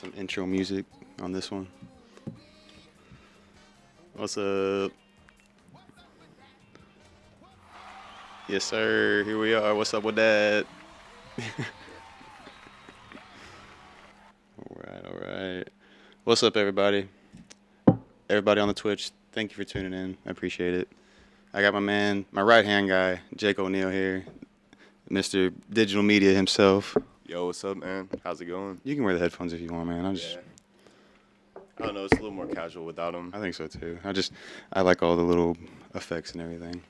Some intro music on this one. What's up? Yes, sir. Here we are. What's up with that? All right. What's up, everybody? Everybody on the Twitch, thank you for tuning in. I appreciate it. I got my right-hand guy, Jake O'Neal here, Mr. Digital Media himself. Yo, what's up, man? How's it going? You can wear the headphones if you want, man. Yeah. I don't know. It's a little more casual without them. I think so too. I like all the little effects and everything.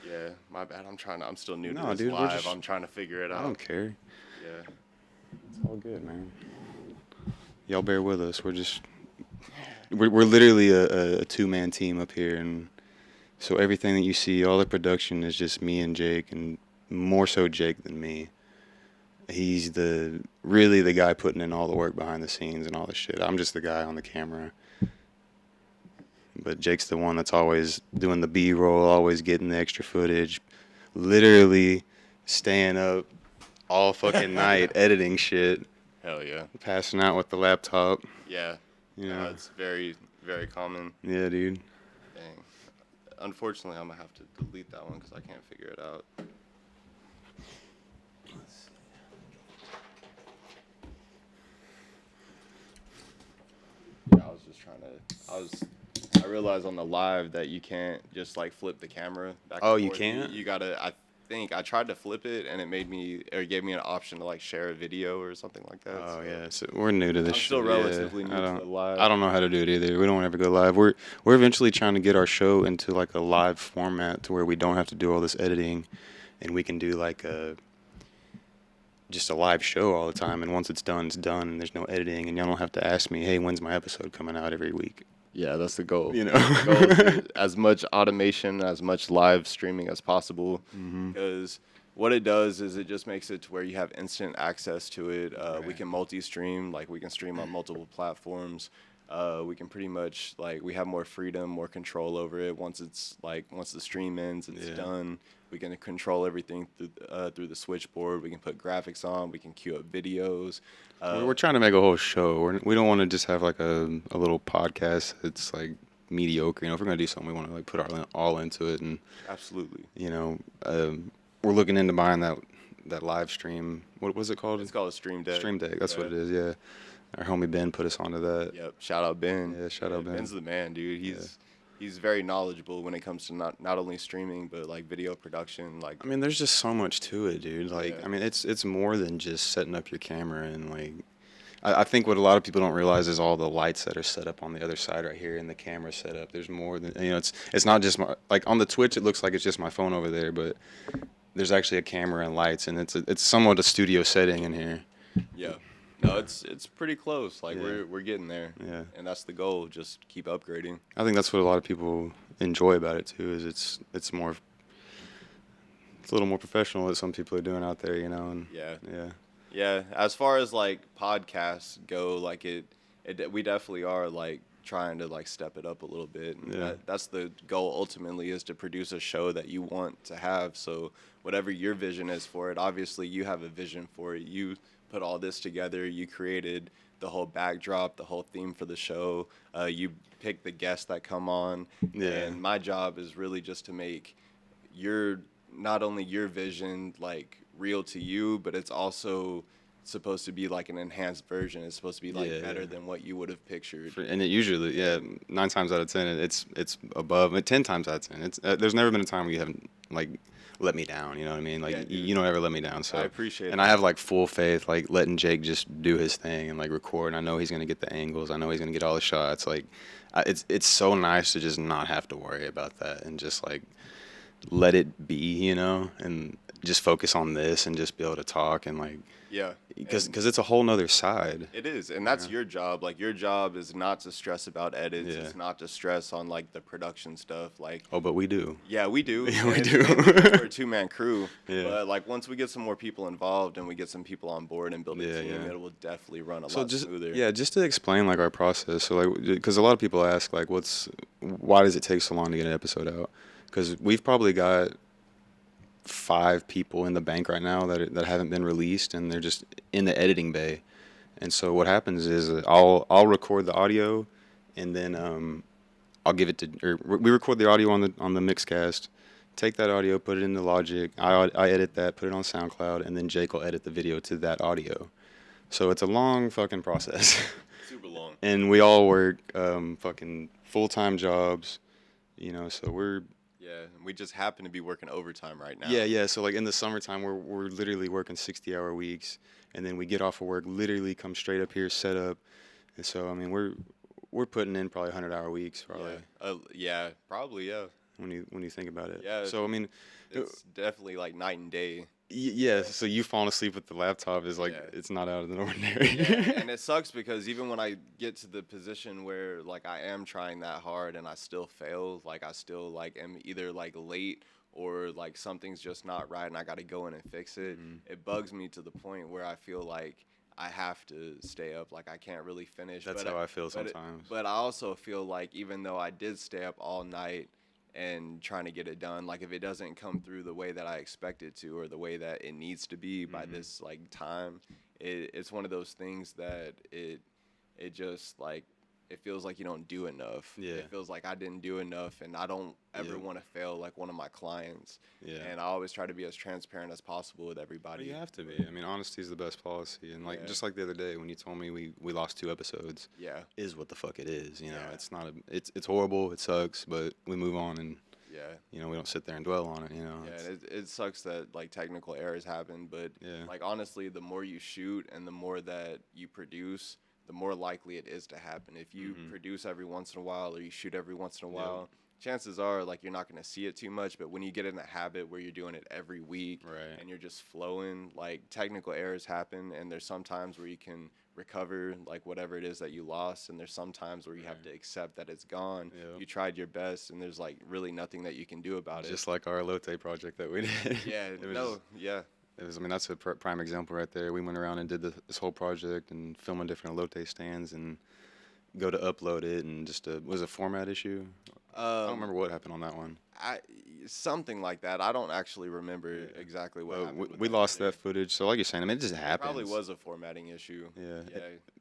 Yeah, my bad. I'm still new to No, this dude, live. I'm trying to figure it out. I don't care. Yeah. It's all good, man. Y'all bear with us. We're literally a two-man team up here, and so everything that you see, all the production is just me and Jake, and more so Jake than me. He's really the guy putting in all the work behind the scenes and all the shit. I'm just the guy on the camera. But Jake's the one that's always doing the B-roll, always getting the extra footage, literally staying up all fucking night editing shit. Hell yeah. Passing out with the laptop. Yeah. You know. It's very, very common. Yeah, dude. Dang. Unfortunately, I'm going to have to delete that one because I can't figure it out. Yeah, I realized on the live that you can't just like flip the camera back and Oh, you forth. can't? You gotta, I tried to flip it and it gave me an option to like share a video or something like that. Oh, so. yeah. So we're new to this I'm shit. still relatively new to the live. I don't know how to do it either. We don't ever go live. We're eventually trying to get our show into like a live format to where we don't have to do all this editing, and we can do like just a live show all the time. And once it's done, and there's no editing, and y'all don't have to ask me, hey, when's my episode coming out every week? Yeah, that's the goal. You know, the goal is as much automation, as much live streaming as possible, because what it does is it just makes it to where you have instant access to it. Right. We can multi-stream, like we can stream on multiple platforms. We can pretty much we have more freedom, more control over it. Once the stream ends, it's done. We can control everything through the switchboard. We can put graphics on. We can queue up videos. we're trying to make a whole show. We don't want to just have like a little podcast that's like mediocre. You know, if we're gonna do something, we want to like put our all into it. And Absolutely. you know, we're looking into buying that live stream. What was it called? It's called a Stream Deck. Stream Deck. That's what it is. Yeah. Our homie Ben put us onto that. Yep. Shout out Ben. Yeah, shout out Ben. Ben's the man, dude. He's very knowledgeable when it comes to not only streaming but like video production. Like I mean, there's just so much to it, dude. Like, Yeah. I mean, it's more than just setting up your camera and like. I think what a lot of people don't realize is all the lights that are set up on the other side right here and the camera setup. There's more than it's not just like on the Twitch it looks like it's just my phone over there, but there's actually a camera and lights, and it's somewhat a studio setting in here. Yeah. No, it's pretty close. Like Yeah. we're getting there. Yeah. And that's the goal. Just keep upgrading. I think that's what a lot of people enjoy about it too. Is it's a little more professional what some people are doing out there, you know. And Yeah. yeah. Yeah. As far as like podcasts go, like we definitely are like trying to like step it up a little bit. And Yeah. that's the goal ultimately, is to produce a show that you want to have. So whatever your vision is for it, obviously you have a vision for it. You put all this together. You created the whole backdrop, the whole theme for the show. You pick the guests that come on. Yeah. And my job is really just to make not only your vision like real to you, but it's also supposed to be like an enhanced version. It's supposed to be like better than what you would have pictured. And it usually, 9 times out of 10, it's above. 10 times out of 10, it's there's never been a time where you haven't like let me down. You know what I mean? Like Yeah, you don't ever let me down. So I appreciate and it. I have like full faith, like letting Jake just do his thing and like record. And I know he's gonna get the angles. I know he's gonna get all the shots. Like it's so nice to just not have to worry about that and just like let it be, you know, and just focus on this and just be able to talk and like. Yeah. Because it's a whole nother side. It is, and that's your job. Like, your job is not to stress about edits. Yeah. It's not to stress on, like, the production stuff. Like, Oh, but we do. yeah, we do. Yeah, we And do. we're a two-man crew. Yeah. But, like, once we get some more people involved and we get some people on board and build a Yeah, team, yeah. it will definitely run a So lot just smoother. just to explain like our process. So like because a lot of people ask like why does it take so long to get an episode out? Because we've probably got 5 people in the bank right now that haven't been released, and they're just in the editing bay. And so what happens is I'll record the audio, and then I'll give it to, or we record the audio on the Mixcast, take that audio, put it into Logic. I edit that, put it on SoundCloud, and then Jake will edit the video to that audio. So it's a long fucking process. Super long. And we all work fucking full-time jobs, so we're. Yeah, we just happen to be working overtime right now. Yeah. So like in the summertime, we're literally working 60-hour weeks, and then we get off of work, literally come straight up here, set up, and so I mean we're putting in probably 100-hour weeks probably. Yeah, probably, yeah. When you think about it. Yeah. So I mean, it's definitely like night and day. Yeah. So you falling asleep with the laptop is like it's not out of the ordinary. Yeah, and it sucks because even when I get to the position where like I am trying that hard and I still fail, like I still like am either like late or like something's just not right and I got to go in and fix it. It bugs me to the point where I feel like I have to stay up, like I can't really finish. That's how I feel sometimes. But I also feel like even though I did stay up all night and trying to get it done, like if it doesn't come through the way that I expect it to or the way that it needs to be by this like time, it's one of those things that it just like it feels like you don't do enough. Yeah. It feels like I didn't do enough, and I don't ever want to fail like one of my clients. Yeah. And I always try to be as transparent as possible with everybody. But you have to be. I mean, honesty is the best policy. And like just like the other day when you told me we lost 2 episodes. Yeah. Is what the fuck it is. It's not it's horrible. It sucks, but we move on and. Yeah. We don't sit there and dwell on it. Yeah, it sucks that like technical errors happen, but like honestly, the more you shoot and the more that you produce, the more likely it is to happen. If you produce every once in a while or you shoot every once in a while, chances are like you're not going to see it too much. But when you get in a habit where you're doing it every week and you're just flowing, like technical errors happen, and there's some times where you can recover like whatever it is that you lost, and there's some times where you have to accept that it's gone. You tried your best and there's like really nothing that you can do about it. Just like our elote project that we did. It was, I mean, that's a prime example right there. We went around and did this whole project and filming different elote stands and go to upload it, and just was a format issue. I don't remember what happened on that one. Something like that. I don't actually remember exactly what happened. We lost that footage. So like you're saying, I mean, it just happens. It probably was a formatting issue. Yeah.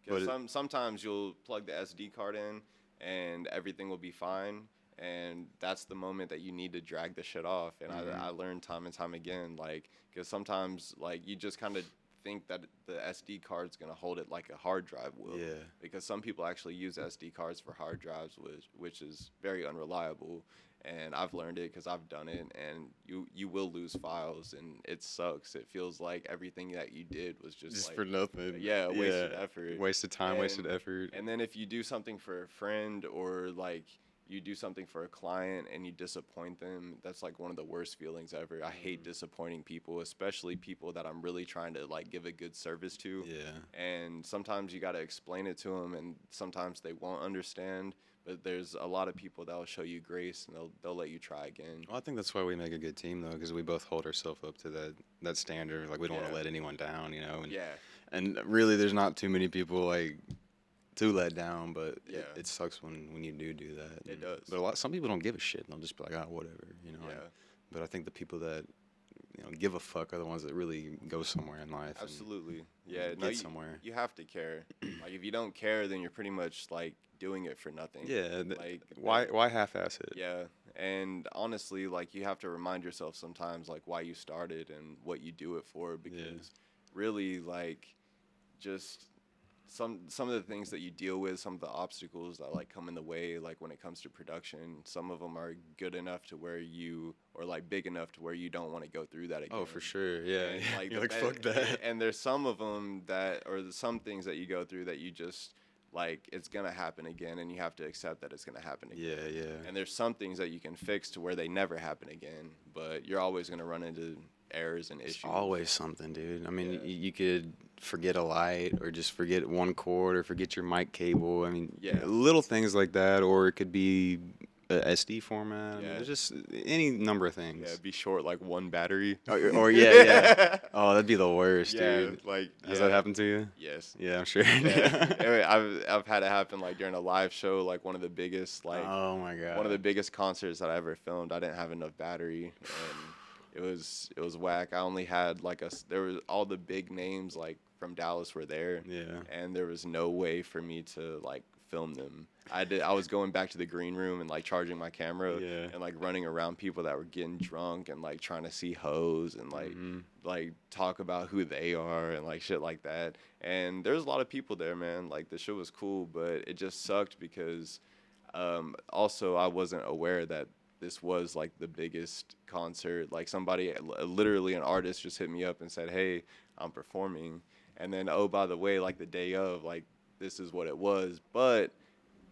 Because sometimes you'll plug the SD card in and everything will be fine. And that's the moment that you need to drag the shit off. And I learned time and time again, like, because sometimes, like, you just kind of think that the SD card's going to hold it like a hard drive will. Yeah. Because some people actually use SD cards for hard drives, which is very unreliable. And I've learned it because I've done it, and you will lose files, and it sucks. It feels like everything that you did was just like, for nothing. Wasted effort. Wasted time, wasted effort. And then if you do something for a friend or like you do something for a client and you disappoint them, that's like one of the worst feelings ever. I hate disappointing people, especially people that I'm really trying to like give a good service to. Yeah. And sometimes you got to explain it to them, and sometimes they won't understand. But there's a lot of people that will show you grace, and they'll let you try again. Well, I think that's why we make a good team, though, because we both hold ourselves up to that standard. Like, we don't want to let anyone down, And, and really, there's not too many people, like, to let down, but it sucks when you do that. It does. But some people don't give a shit. They'll just be like, whatever, But I think the people that, give a fuck are the ones that really go somewhere in life. Absolutely. Get somewhere. You have to care. Like, if you don't care, then you're pretty much, like, doing it for nothing. Yeah. Like, why half-ass it? Yeah. And honestly, like, you have to remind yourself sometimes, like, why you started and what you do it for, because really, like, just some of the things that you deal with, some of the obstacles that like come in the way, like when it comes to production, some of them are good enough to where or like big enough to where you don't want to go through that again. Oh, for sure, yeah. And, like, you're like, fuck that. And there's some of them some things that you go through that you just like, it's gonna happen again, and you have to accept that it's gonna happen again. Yeah. And there's some things that you can fix to where they never happen again, but you're always gonna run into errors and issues. It's always something, dude. I mean, you could forget a light, or just forget one cord, or forget your mic cable. I mean, little things like that, or it could be a SD format. I mean, there's just any number of things. Yeah, be short like one battery. Or yeah. Oh, that'd be the worst, dude. Like, has that happened to you? Yes. Yeah, I'm sure. Anyway, I've had it happen like during a live show, like one of the biggest, like, oh my god, one of the biggest concerts that I ever filmed. I didn't have enough battery, and it was whack. I only had like there was all the big names like from Dallas were there. Yeah. And there was no way for me to like film them. I was going back to the green room and like charging my camera and like running around people that were getting drunk and like trying to see hoes and like talk about who they are and like shit like that. And there's a lot of people there, man. Like the show was cool, but it just sucked because also I wasn't aware that this was like the biggest concert. Like somebody, literally an artist, just hit me up and said, "Hey, I'm performing," and then, oh, by the way, like the day of, like this is what it was. But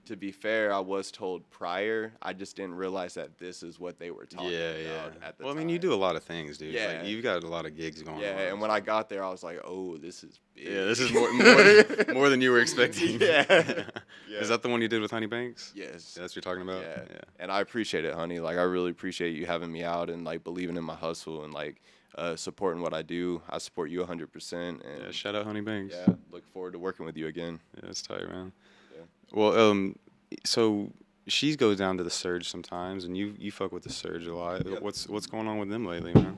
to be fair, I was told prior. I just didn't realize that this is what they were talking about at the time. Well, I mean, you do a lot of things, dude. Yeah. Like, you've got a lot of gigs going on. Yeah, and when I got there, I was like, oh, this is big. Yeah, this is more than you were expecting. Yeah. Is that the one you did with Honey Banks? Yes. That's what you're talking about? Yeah. And I appreciate it, honey. Like, I really appreciate you having me out and, like, believing in my hustle and, like, supporting what I do. I support you 100%. And yeah, shout out Honey Banks. Yeah, look forward to working with you again. Yeah, it's tight, man. Yeah. Well, so she goes down to the Surge sometimes, and you fuck with the Surge a lot. Yep. What's going on with them lately, man?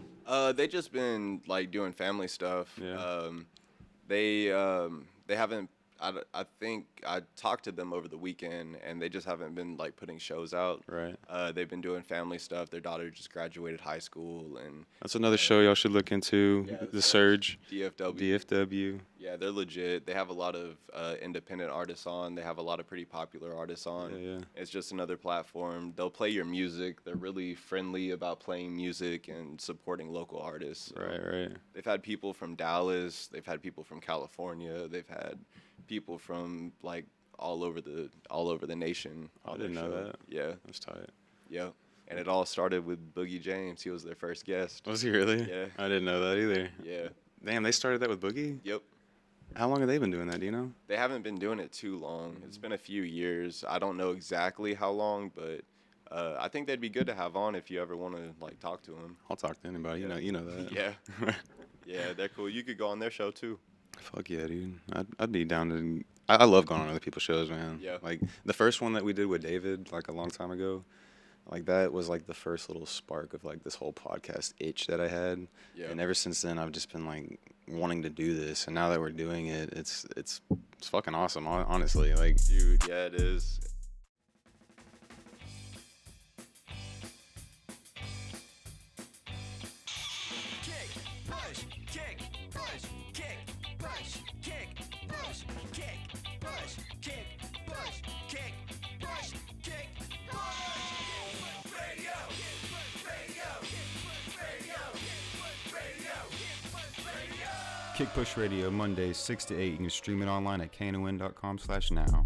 They just been like doing family stuff. Yeah. They haven't. I think I talked to them over the weekend, and they just haven't been like putting shows out. Right. They've been doing family stuff. Their daughter just graduated high school, and That's another show y'all should look into. Yeah, the Surge. DFW. DFW. Yeah, they're legit. They have a lot of independent artists on. They have a lot of pretty popular artists on. Yeah. It's just another platform. They'll play your music. They're really friendly about playing music and supporting local artists. Right. They've had people from Dallas. They've had people from California. They've had people from like all over the nation. I didn't know that. Yeah. That's tight. Yep. And it all started with Boogie James. He was their first guest. Was he really? Yeah. I didn't know that either. Yeah. Damn, they started that with Boogie? Yep. How long have they been doing that, do you know? They haven't been doing it too long. It's been a few years. I don't know exactly how long, but I think they'd be good to have on if you ever want to like talk to them. I'll talk to anybody. Yeah. You know that. Yeah. Yeah, they're cool. You could go on their show too. Fuck yeah, dude. I'd be down to. I love going on other people's shows, man. Yeah. Like the first one that we did with David, like a long time ago, like that was like the first little spark of like this whole podcast itch that I had. Yeah. And ever since then, I've just been like wanting to do this. And now that we're doing it, it's fucking awesome. Honestly, like. Dude, yeah, it is. Kick Push Radio, Mondays 6 to 8. You can stream it online at knon.com/now.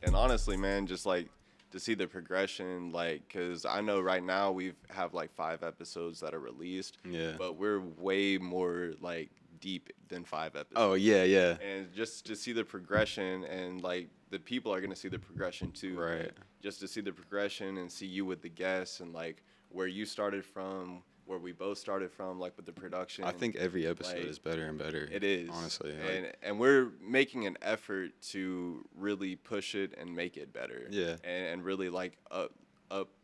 And honestly, man, just like to see the progression, like, because I know right now we have like 5 episodes that are released. Yeah. But we're way more like deep than 5 episodes. Oh, yeah. And just to see the progression, and like the people are going to see the progression too. Right. Just to see the progression and see you with the guests and like where you started from, where we both started from, like with the production. I think every episode like, is better and better. It is. Honestly. And we're making an effort to really push it and make it better. Yeah. And really like up,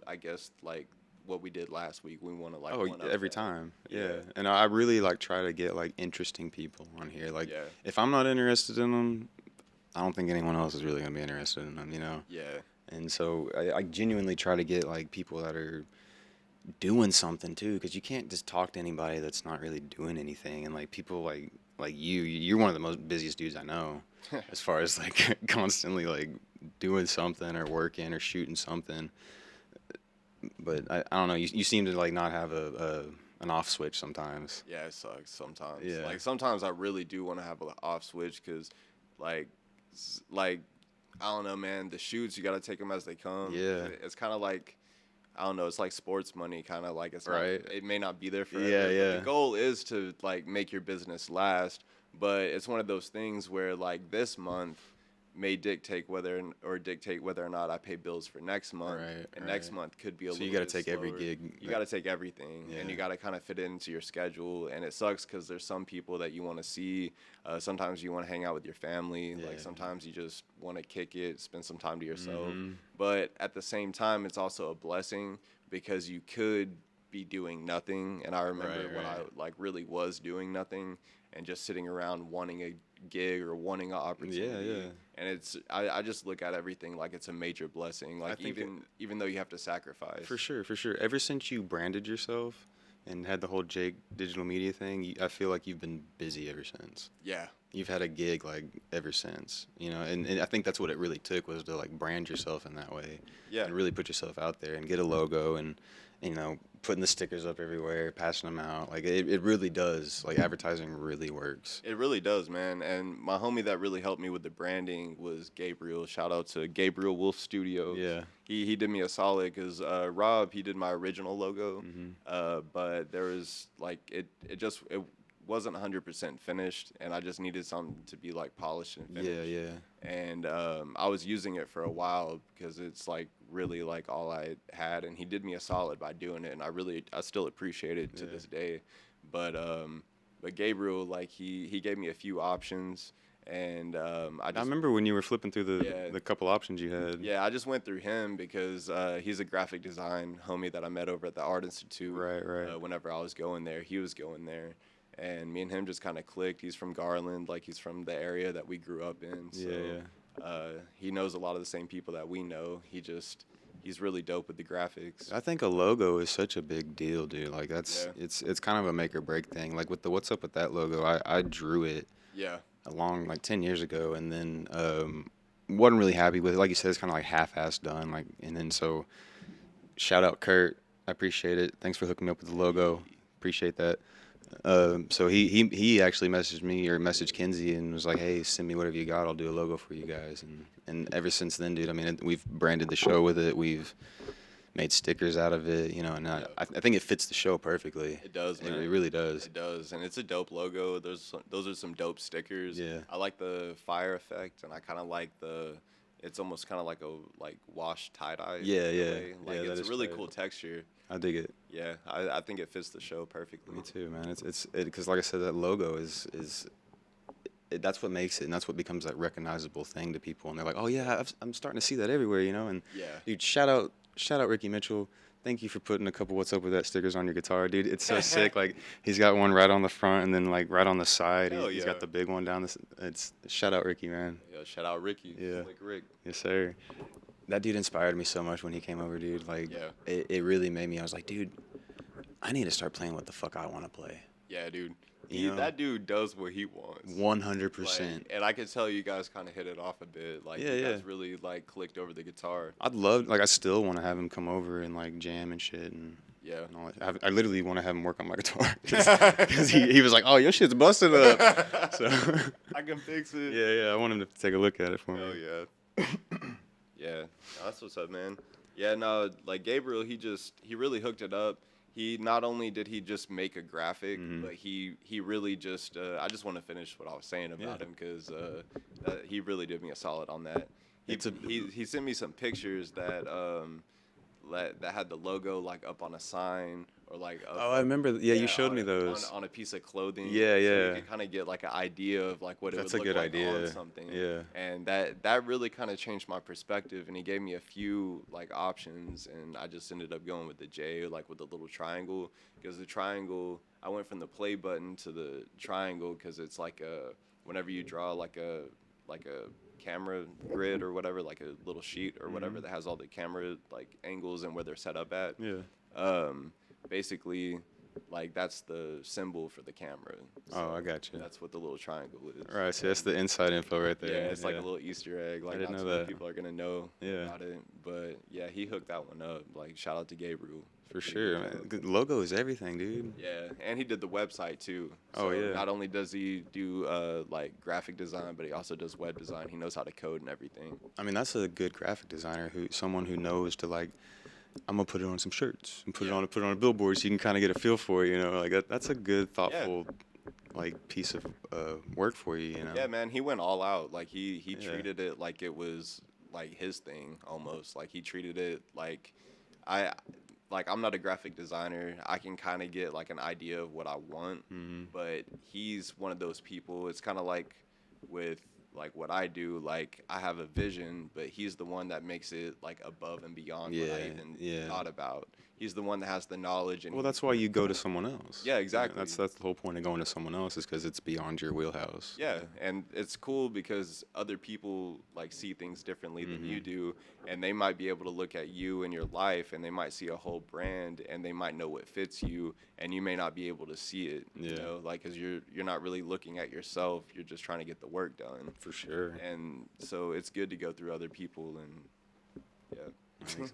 I guess, like what we did last week. We want to like every time. Yeah. And I really like try to get like interesting people on here. Like if I'm not interested in them, I don't think anyone else is really going to be interested in them, you know? Yeah. And so I genuinely try to get like people that are doing something too, because you can't just talk to anybody that's not really doing anything. And like people like you're one of the most busiest dudes I know as far as like constantly like doing something or working or shooting something. But I don't know, you seem to like not have an off switch sometimes. Yeah, it sucks sometimes. Yeah. Like sometimes I really do want to have an off switch, because like I don't know, man, the shoots, you got to take them as they come. Yeah. It's kind of like, I don't know, it's like sports money, kind of like, it's right. Not, it may not be there forever. Yeah. The goal is to like make your business last, but it's one of those things where like this month may dictate whether or not I pay bills for next month. Right, and next month could be a little bit So you got to take every slower. gig. You got to take everything, Yeah. and you got to kind of fit it into your schedule. And it sucks because there's some people that you want to see. Sometimes you want to hang out with your family. Yeah. Like sometimes you just want to kick it, spend some time to yourself. Mm-hmm. But at the same time, it's also a blessing, because you could be doing nothing, and I remember Right, when I right. like really was doing nothing and just sitting around wanting a gig or wanting an opportunity. Yeah. And I just look at everything like it's a major blessing. I Like think even though you have to sacrifice. for sure, for sure. Ever since you branded yourself and had the whole Jake digital media thing, I feel like you've been busy ever since. Yeah. You've had a gig like ever since, and I think that's what it really took was to like brand yourself in that way Yeah. and really put yourself out there and get a logo and putting the stickers up everywhere, passing them out. Like it really does. Like advertising really works. It really does, man. And my homie that really helped me with the branding was Gabriel. Shout out to Gabriel Wolf Studios. Yeah. He did me a solid because Rob, he did my original logo, Mm-hmm. but there was like it wasn't 100% finished, and I just needed something to be like polished and finished. Yeah. And I was using it for a while because it's like really like all I had, and he did me a solid by doing it, and I still appreciate it to this day. But Gabriel, like he gave me a few options, and I remember when you were flipping through the couple options you had. yeah, I just went through him because he's a graphic design homie that I met over at the Art Institute. Right. Whenever I was going there, he was going there, and me and him just kind of clicked. He's from Garland, like he's from the area that we grew up in. So he knows a lot of the same people that we know. He's really dope with the graphics. I think a logo is such a big deal, dude. Like it's kind of a make or break thing. Like with the What's Up With That logo, I drew it Yeah. along like 10 years ago, and then wasn't really happy with it. Like you said, it's kind of like half-assed done. Like, and then so shout out Kurt, I appreciate it. Thanks for hooking me up with the logo. Appreciate that. So he actually messaged me or messaged Kinsey and was like, hey, send me whatever you got. I'll do a logo for you guys. And ever since then, dude, I mean, we've branded the show with it. We've made stickers out of it, and I think it fits the show perfectly. It does, man. It really does. It does, and it's a dope logo. Those are some dope stickers. Yeah. I like the fire effect, and I kind of like it's almost kind of like a wash tie-dye. Yeah. Like Yeah, that it's is a really tight. cool texture. I dig it. Yeah, I think it fits the show perfectly. Me too, man. It's because like I said, that logo that's what makes it, and that's what becomes that recognizable thing to people, and they're like, oh yeah, I'm starting to see that everywhere, and Yeah. dude, shout out Ricky Mitchell. Thank you for putting a couple "What's Up With That" stickers on your guitar, dude. It's so sick. Like he's got one right on the front, and then like right on the side, Hell he's yeah. got the big one down. It's shout out Ricky, man. Yeah, shout out Ricky. Yeah. Slick Rick. Yes, sir. That dude inspired me so much when he came over, dude. Like, Yeah. it really made me. I was like, dude, I need to start playing what the fuck I want to play. Yeah, dude. You know? That dude does what he wants. 100%. Like, and I could tell you guys kind of hit it off a bit. Like, Yeah, you yeah. guys really like clicked over the guitar. I'd love, like, I still want to have him come over and like jam and shit and. Yeah. And all that. I literally want to have him work on my guitar because he was like, "Oh, your shit's busted up." So I can fix it. yeah, I want him to take a look at it for me. Oh yeah. Yeah, no, that's what's up, man. Yeah, no, like Gabriel, he really hooked it up. He not only did he just make a graphic, but he really just I just want to finish what I was saying about him because he really did me a solid on that. He sent me some pictures that that had the logo like up on a sign or like up, Oh, I remember. Yeah, you showed on me a- those. on a piece of clothing. Yeah, So yeah. you could kind of get like an idea of like what That's it a would good look like idea. on something. Yeah. And that really kind of changed my perspective, and he gave me a few like options, and I just ended up going with the J, like with the little triangle, because the triangle, I went from the play button to the triangle because it's like whenever you draw like a camera grid or whatever, like a little sheet or whatever that has all the camera like angles and where they're set up at. Yeah. Basically, like that's the symbol for the camera. Oh, I got you. That's what the little triangle is. All right, so that's the inside info right there. Yeah, it's like a little Easter egg. Like didn't not know too many that. people are gonna know Yeah. about it, but yeah, he hooked that one up. Like shout out to Gabriel. For sure, man. The logo is everything, dude. Yeah, and he did the website too. Oh, So yeah. Not only does he do like graphic design, but he also does web design. He knows how to code and everything. I mean, that's a good graphic designer someone who knows to like, I'm gonna put it on some shirts and put it on a billboard so you can kind of get a feel for it. Like that's a good, thoughtful, like piece of work for you. Yeah, man, he went all out. Like he Yeah. treated it like it was like his thing almost. Like he treated it like I'm not a graphic designer. I can kind of get like an idea of what I want, but he's one of those people. It's kind of like with like what I do, like I have a vision, but he's the one that makes it like above and beyond what I Yeah, even yeah. thought about. He's the one that has the knowledge, and Well, that's why you go to someone else. Yeah, exactly. That's the whole point of going to someone else, is because it's beyond your wheelhouse. yeah, and it's cool because other people like see things differently than you do, and they might be able to look at you and your life, and they might see a whole brand, and they might know what fits you, and you may not be able to see it. You Yeah. know, like, because you're not really looking at yourself, you're just trying to get the work done. For sure. And so it's good to go through other people, and yeah.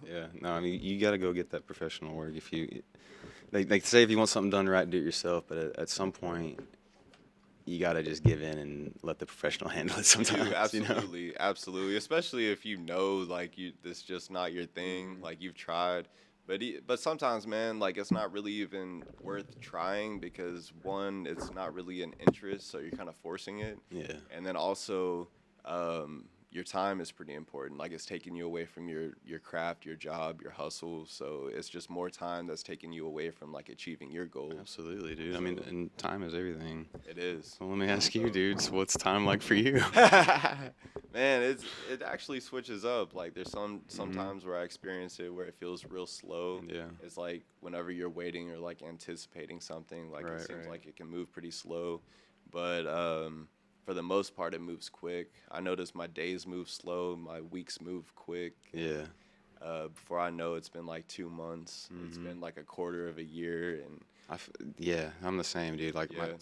Yeah. No, I mean, you got to go get that professional work. If you, they say if you want something done right, do it yourself. But at some point, you got to just give in and let the professional handle it sometimes. Dude, absolutely, absolutely. Especially if you know, like, this just not your thing. Like, you've tried, but sometimes, man, like, it's not really even worth trying because one, it's not really an interest, so you're kind of forcing it. Yeah. And then also, your time is pretty important. Like, it's taking you away from your craft, your job, your hustle. So it's just more time that's taking you away from like achieving your goals. Absolutely, dude. I mean, and time is everything. It is. So let me ask you, dude, so what's time like for you? Man, it actually switches up. Like, there's sometimes where I experience it where it feels real slow. Yeah. It's like whenever you're waiting or like anticipating something, like Right, it seems right. like it can move pretty slow. But for the most part, it moves quick. I notice my days move slow, my weeks move quick. Yeah. Before I know, it's been like 2 months. It's been like a quarter of a year, and Yeah, I'm the same, dude. Like Yeah.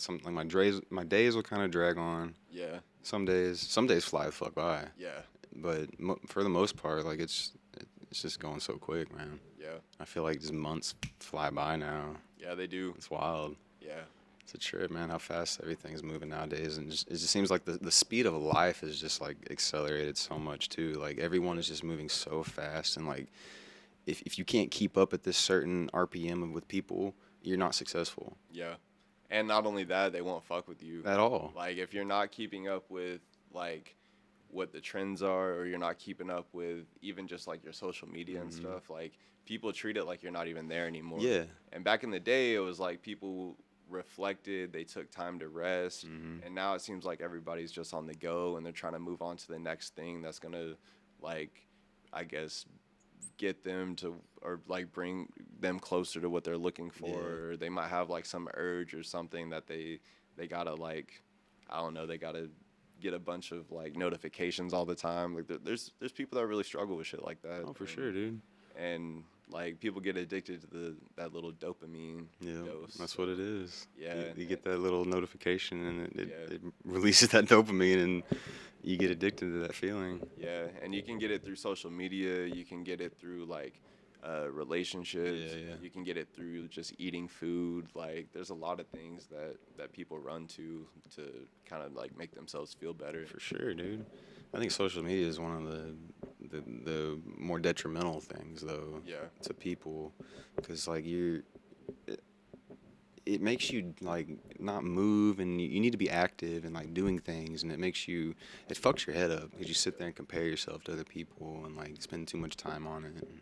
my days will kind of drag on. yeah, Some days fly the fuck by. yeah, But for the most part, like it's just going so quick, man. yeah, I feel like just months fly by now. yeah. They do. It's wild. Yeah, It's a trip, man. How fast everything's moving nowadays, and it just seems like the speed of life is just like accelerated so much too. Like everyone is just moving so fast, and like if you can't keep up at this certain RPM with people, you're not successful yeah. And not only that, they won't fuck with you. at all. Like, if you're not keeping up with like what the trends are, or you're not keeping up with even just like your social media and stuff, like, people treat it like you're not even there anymore. Yeah. And back in the day, it was like people reflected, they took time to rest, and now it seems like everybody's just on the go, and they're trying to move on to the next thing that's gonna, like, I guess, get them to, or like bring them closer to what they're looking for. Yeah. Or they might have like some urge or something that they gotta, like, I don't know, they gotta get a bunch of like notifications all the time. Like, there's people that really struggle with shit like that. Oh, for sure, dude. And like, people get addicted to that little dopamine Yeah, dose. that's what it is. Yeah. You get that little notification, and it Yeah. releases that dopamine, and you get addicted to that feeling. Yeah, and you can get it through social media. You can get it through like relationships. Yeah, yeah. You can get it through just eating food. Like, there's a lot of things that people run to kind of like make themselves feel better. For sure, dude. I think social media is one of the more detrimental things, though, Yeah. to people, because like it makes you like not move, and you need to be active and like doing things, and it fucks your head up because you sit there and compare yourself to other people and like spend too much time on it. And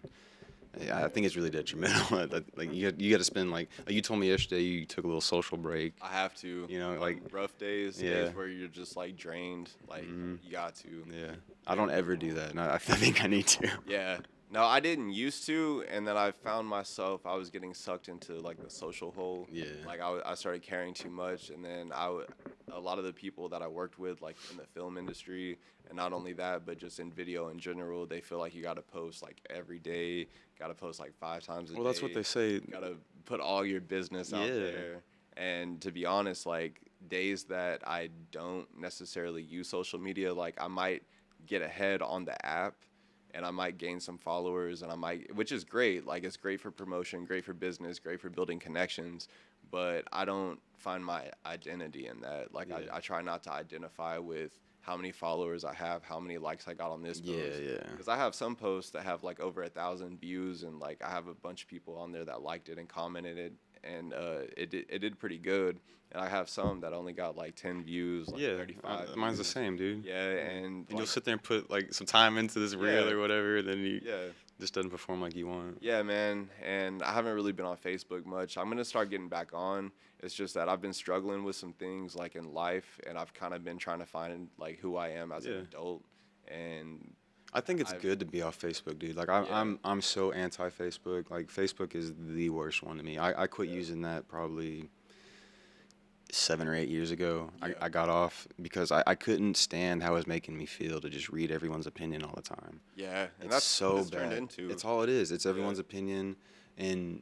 I think it's really detrimental. Like you got to spend like you told me yesterday you took a little social break. I have to. You know, like rough days, Yeah. days where you're just like drained. Like, you got to. Yeah, I don't ever do that, and I think I need to. Yeah. No, I didn't used to, and then I found myself, I was getting sucked into like the social hole. Yeah. Like, I started caring too much, and then a lot of the people that I worked with, like in the film industry, and not only that, but just in video in general, they feel like you got to post like every day, got to post like 5 times a day. Well, that's what they say. Got to put all your business out Yeah. there. And to be honest, like, days that I don't necessarily use social media, like, I might get ahead on the app, and I might gain some followers, and which is great. Like, it's great for promotion, great for business, great for building connections, but I don't find my identity in that. Like, Yeah. I try not to identify with how many followers I have, how many likes I got on this post. Yeah. Because I have some posts that have like over 1,000 views, and like I have a bunch of people on there that liked it and commented it, and it did pretty good. And I have some that only got like 10 views, like Yeah, 35 mine's the views. same, dude. Yeah, and And like, you'll sit there and put like some time into this reel Yeah. or whatever, then you yeah. just doesn't perform like you want. Yeah, man, and I haven't really been on Facebook much. I'm gonna start getting back on. It's just that I've been struggling with some things like in life, and I've kind of been trying to find like who I am as an Yeah. adult. And I think it's I've- good to be off Facebook, dude. Like Yeah. I'm so anti Facebook. Like Facebook is the worst one to me. I quit Yeah. using that probably 7 or 8 years ago. Yeah. I got off because I couldn't stand how it was making me feel to just read everyone's opinion all the time. yeah, and It's that's so what it's bad. turned into. It's all it is. It's everyone's opinion, and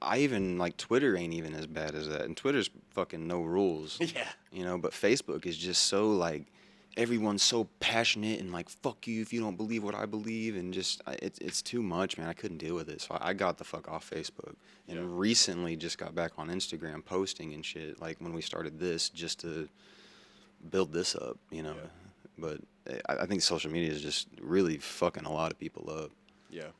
I even like Twitter ain't even as bad as that. And Twitter's fucking no rules. Yeah. You know, but Facebook is just so like everyone's so passionate and like fuck you if you don't believe what I believe, and just it's too much, man. I couldn't deal with it, so I got the fuck off Facebook. And Yeah. recently just got back on Instagram posting and shit, like when we started this, just to build this up, you know. Yeah. But I think social media is just really fucking a lot of people up Yeah.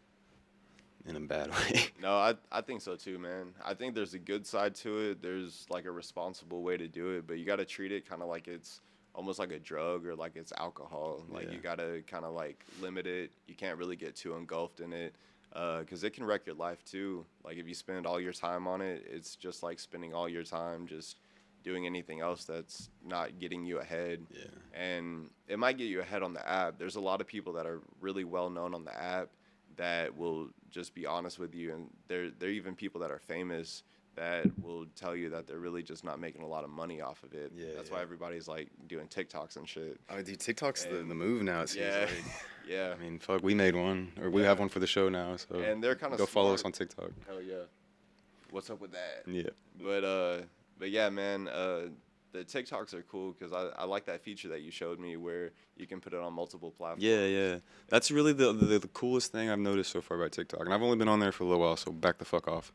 in a bad way. No, I think so too, man. I think there's a good side to it. There's like a responsible way to do it, but you got to treat it kind of like it's almost like a drug or like it's alcohol. Like Yeah. you got to kind of like limit it. You can't really get too engulfed in it because it can wreck your life too. Like if you spend all your time on it, it's just like spending all your time just doing anything else that's not getting you ahead. Yeah. And it might get you ahead on the app. There's a lot of people that are really well known on the app that will just be honest with you, and there are even people that are famous that will tell you that they're really just not making a lot of money off of it. Yeah, That's yeah. why everybody's like doing TikToks and shit. Oh, dude, TikTok's the And- move now. It seems Yeah, like. yeah. I mean, fuck, we made one, or we Yeah. have one for the show now. So And they're kind of go follow us on TikTok. Hell yeah. What's up with that? Yeah. But yeah, man. The TikToks are cool because I like that feature that you showed me where you can put it on multiple platforms. Yeah, yeah. That's really the coolest thing I've noticed so far about TikTok. And I've only been on there for a little while, so back the fuck off.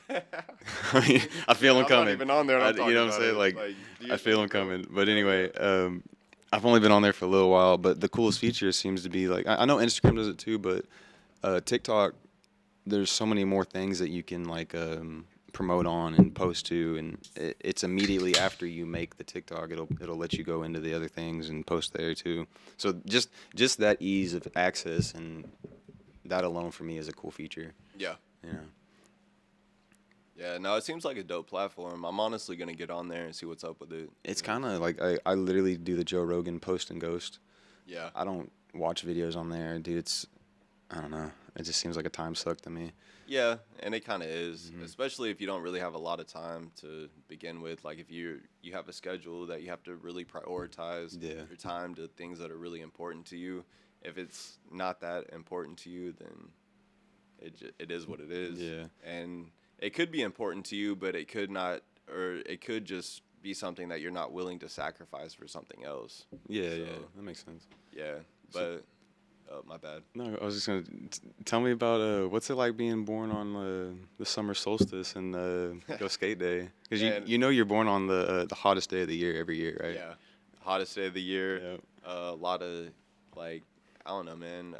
I mean, I feel them I'm coming. not even on there. And I'm You know talking what I'm saying? about it. Like, do your I feel them thing, bro. coming. But anyway, I've only been on there for a little while, but the coolest feature seems to be like, I know Instagram does it too, but TikTok, there's so many more things that you can like promote on and post to, and it's immediately after you make the TikTok, it'll let you go into the other things and post there too. So just that ease of access, and that alone for me is a cool feature. Yeah. You know. Yeah, no, it seems like a dope platform. I'm honestly going to get on there and see what's up with it. It's kind of like I literally do the Joe Rogan post and ghost. Yeah. I don't watch videos on there, dude. I don't know. It just seems like a time suck to me. Yeah, and it kind of is, Mm-hmm. especially if you don't really have a lot of time to begin with. Like if you have a schedule that you have to really prioritize Yeah. your time to things that are really important to you. If it's not that important to you, then it is what it is. Yeah. And it could be important to you, but it could not, or it could just be something that you're not willing to sacrifice for something else. Yeah, So- yeah, that makes sense. Yeah, but my bad. No, I was just gonna tell me about what's it like being born on the summer solstice and go skate day, because Man. you know you're born on the hottest day of the year every year, right? Yeah, hottest day of the year. Yep. A lot of like, I don't know, man.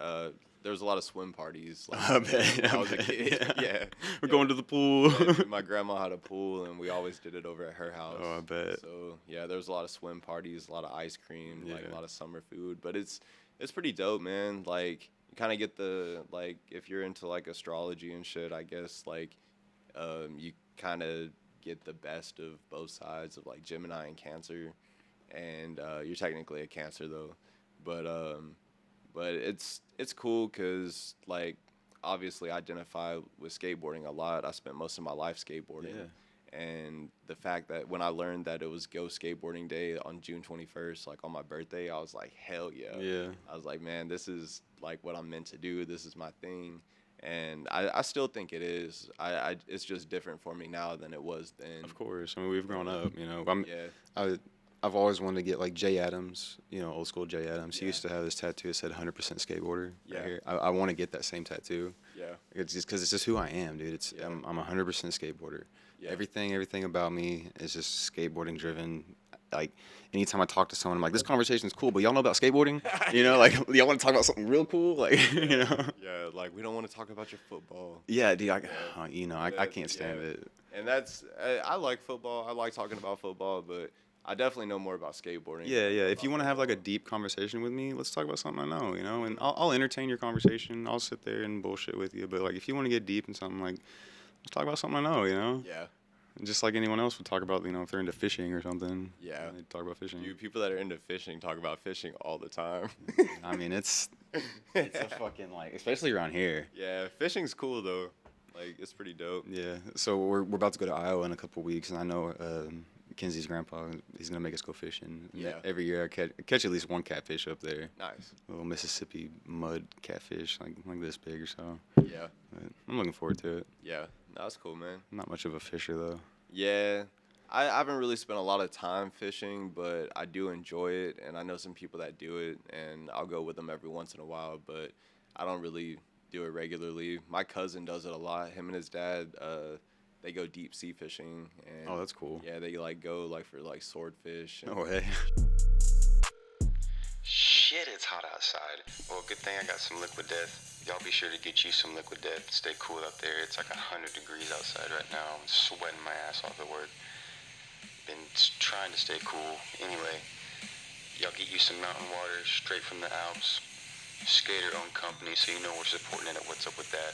There was a lot of swim parties. Like, I bet. when I I was a bet, kid. Yeah. We're going to the pool. Yeah, dude, my grandma had a pool, and we always did it over at her house. Oh, I bet. So yeah, there was a lot of swim parties, a lot of ice cream, like Yeah. a lot of summer food. But it's pretty dope, man. Like you kind of get the like if you're into like astrology and shit, I guess like you kind of get the best of both sides of like Gemini and Cancer, and you're technically a Cancer though, but it's cool because like obviously I identify with skateboarding a lot. I spent most of my life skateboarding. Yeah. And the fact that when I learned that it was Go Skateboarding Day on June 21st, like on my birthday, I was like, hell yeah. Yeah. I was like, man, this is like what I'm meant to do. This is my thing. And I still think it is. It's just different for me now than it was then. Of course. I mean, we've grown up, you know. Yeah. I've always wanted to get like Jay Adams, you know, old school Jay Adams. He Yeah. used to have this tattoo that said 100% skateboarder. Yeah. Right here. I want to get that same tattoo. Yeah. It's just because it's just who I am, dude. Yeah. I'm 100% skateboarder. Yeah. Everything about me is just skateboarding driven. Like anytime I talk to someone, I'm like, this conversation is cool, but y'all know about skateboarding? You know, like y'all want to talk about something real cool, like you know? Yeah, like we don't want to talk about your football. Yeah, dude. Yeah. You know, I can't stand Yeah. it. And that's I like football. I like talking about football, but I definitely know more about skateboarding. Yeah, than I yeah. know If you about want to have like a football. deep conversation with me, let's talk about something I know, you know, and I'll entertain your conversation. I'll sit there and bullshit with you. But like, if you want to get deep in something, like, let's talk about something I know, you know. Yeah, Just like anyone else would talk about, you know, if they're into fishing or something. yeah. They talk about fishing. Dude, people that are into fishing talk about fishing all the time. I mean, it's a fucking like, especially around here. Yeah, fishing's cool though. Like it's pretty dope. Yeah. So we're about to go to Iowa in a couple weeks, and I know Kenzie's grandpa, he's gonna make us go fishing. And Yeah. Every year I catch at least one catfish up there. Nice. Little Mississippi mud catfish, like this big or so. Yeah, But I'm looking forward to it. yeah. That's cool, man. I'm not much of a fisher though. Yeah, I haven't really spent a lot of time fishing, but I do enjoy it, and I know some people that do it, and I'll go with them every once in a while, but I don't really do it regularly. My cousin does it a lot. Him and his dad, they go deep sea fishing, and Oh, that's cool. yeah, they like go like for like swordfish. And No way. Shit, it's hot outside. Well, good thing I got some Liquid Death. Y'all be sure to get you some Liquid Death. Stay cool up there. It's like 100 degrees outside right now. I'm sweating my ass off at work. Been trying to stay cool. Anyway, y'all get you some mountain water straight from the Alps. Skater-owned company, so you know we're supporting it at What's Up With That.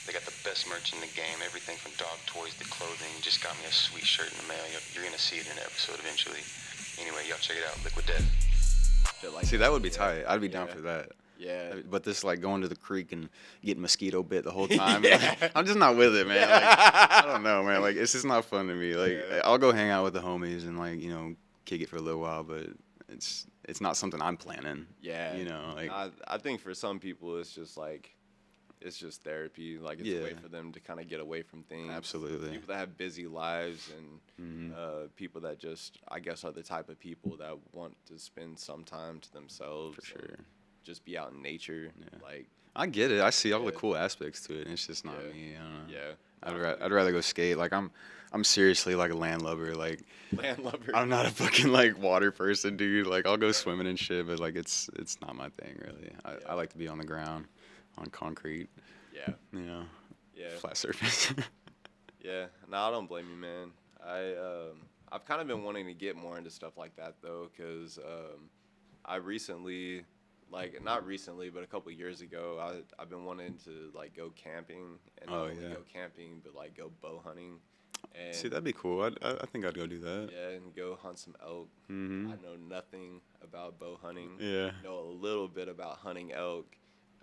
They got the best merch in the game. Everything from dog toys to clothing. Just got me a sweet shirt in the mail. You're going to see it in an episode eventually. Anyway, y'all check it out. Liquid Death. shit like See, that would be Yeah. tight. I'd be down Yeah. for that. Yeah. But this, like, going to the creek and getting mosquito bit the whole time, Yeah. I'm just not with it, man. Like, I don't know, man. Like, it's just not fun to me. Like, Yeah. I'll go hang out with the homies and, like, you know, kick it for a little while, but it's not something I'm planning. Yeah. You know, like, I think for some people it's just like it's just therapy. Like it's a way Yeah. for them to kind of get away from things. absolutely. People that have busy lives and Mhm. people that just I guess are the type of people that want to spend some time to themselves. For sure. and just be out in nature. Yeah. Like I get it. I see all the Yeah. cool aspects to it. It's just not Yeah. me. I don't know. yeah. I'd rather go skate. Like, I'm seriously like a landlubber. Like, Landlubber. I'm not a fucking like water person, dude. Like, I'll go swimming and shit, but like it's not my thing really. Yeah. I like to be on the ground, on concrete, Yeah. you know, Yeah. flat surface. Yeah, no, I don't blame you, man. I've kind of been wanting to get more into stuff like that though, because I recently, like not recently, but a couple years ago, I've been wanting to like go camping and not Oh, only yeah. go camping, but like go bow hunting. And See, that'd be cool. I think I'd go do that. yeah, and go hunt some elk. Mhm. I know nothing about bow hunting. Yeah. Know a little bit about hunting elk.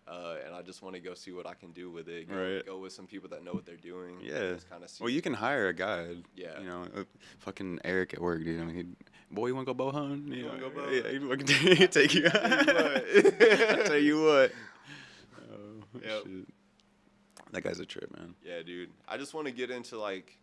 And I just want to go see what I can do with it. Right. Go with some people that know what they're doing. Yeah. Just kind of see. Well, you can hire a guide. Yeah. You know, fucking Eric at work, dude. I mean, boy, you want to go bow hunting? You wanna go bow Yeah, hunting? he fucking take you. I tell you what. Oh, Yep. shit. That guy's a trip, man. Yeah, dude. I just want to get into like,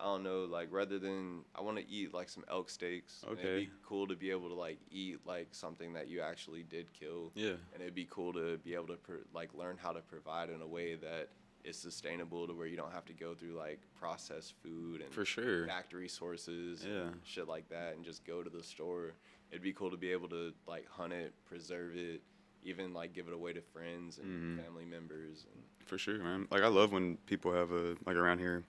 I don't know, like rather than I want to eat like some elk steaks. And Okay. it'd be cool to be able to like eat like something that you actually did kill. Yeah. And it'd be cool to be able to like learn how to provide in a way that is sustainable to where you don't have to go through like processed food and For sure. factory sources Yeah. and shit like that and just go to the store. It'd be cool to be able to like hunt it, preserve it, even like give it away to friends and Mhm. family members. And For sure, man. Like, I love when people have like around here,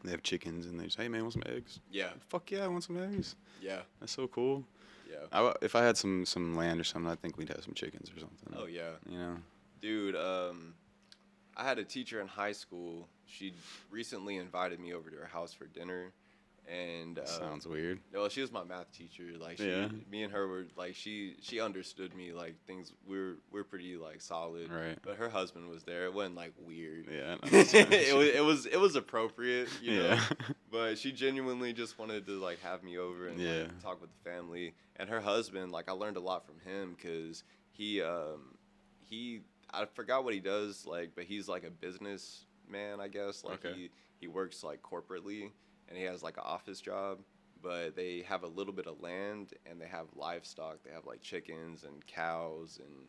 they have chickens and they say, hey, man, want some eggs? yeah, Fuck yeah, I want some eggs. yeah, That's so cool. yeah. If I had some land or something, I think we'd have some chickens or something. Oh yeah. You know? Dude, I had a teacher in high school. She recently invited me over to her house for dinner, and Sounds weird. no, she was my math teacher. Like, Yeah. me and her were like, she understood me. Like, things we're pretty like solid. Right. But her husband was there. It wasn't like weird. Yeah. it was appropriate, you know. Yeah. But she genuinely just wanted to like have me over and Yeah. like, talk with the family. And her husband, like I learned a lot from him because he I forgot what he does, like, but he's like a businessman, I guess. Like Okay. he works like corporately and he has like an office job. But they have a little bit of land and they have livestock. They have like chickens and cows and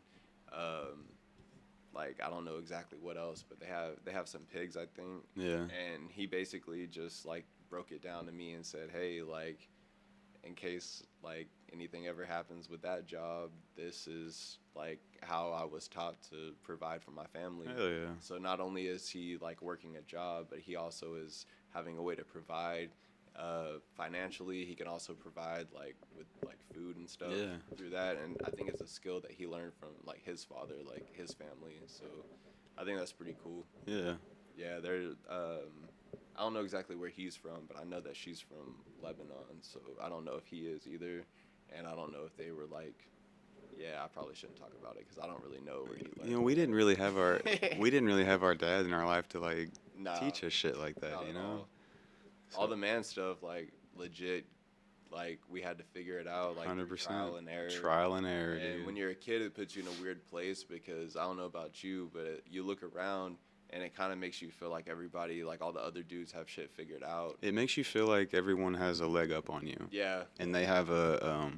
like I don't know exactly what else, but they have some pigs, I think. Yeah. And he basically just like broke it down to me and said, hey, like in case like anything ever happens with that job, this is like how I was taught to provide for my family. Hell yeah. So not only is he like working a job, but he also having a way to provide financially. He can also provide like with like food and stuff through that, and I think it's a skill that he learned from like his father, like his family. So I think that's pretty cool. Yeah, they're I don't know exactly where he's from, but I know that she's from Lebanon, so I don't know if he is either, and I don't know if they were like. Yeah, I probably shouldn't talk about it because I don't really know where he. Like, you know, we didn't really have our dad in our life to like teach us shit like that. You know, all the man stuff like legit. Like we had to figure it out, like 100%. trial and error. Trial and error, and dude. when you're a kid, it puts you in a weird place because I don't know about you, but you look around and it kind of makes you feel like everybody, like all the other dudes, have shit figured out. It makes you feel like everyone has a leg up on you. Yeah. And they have a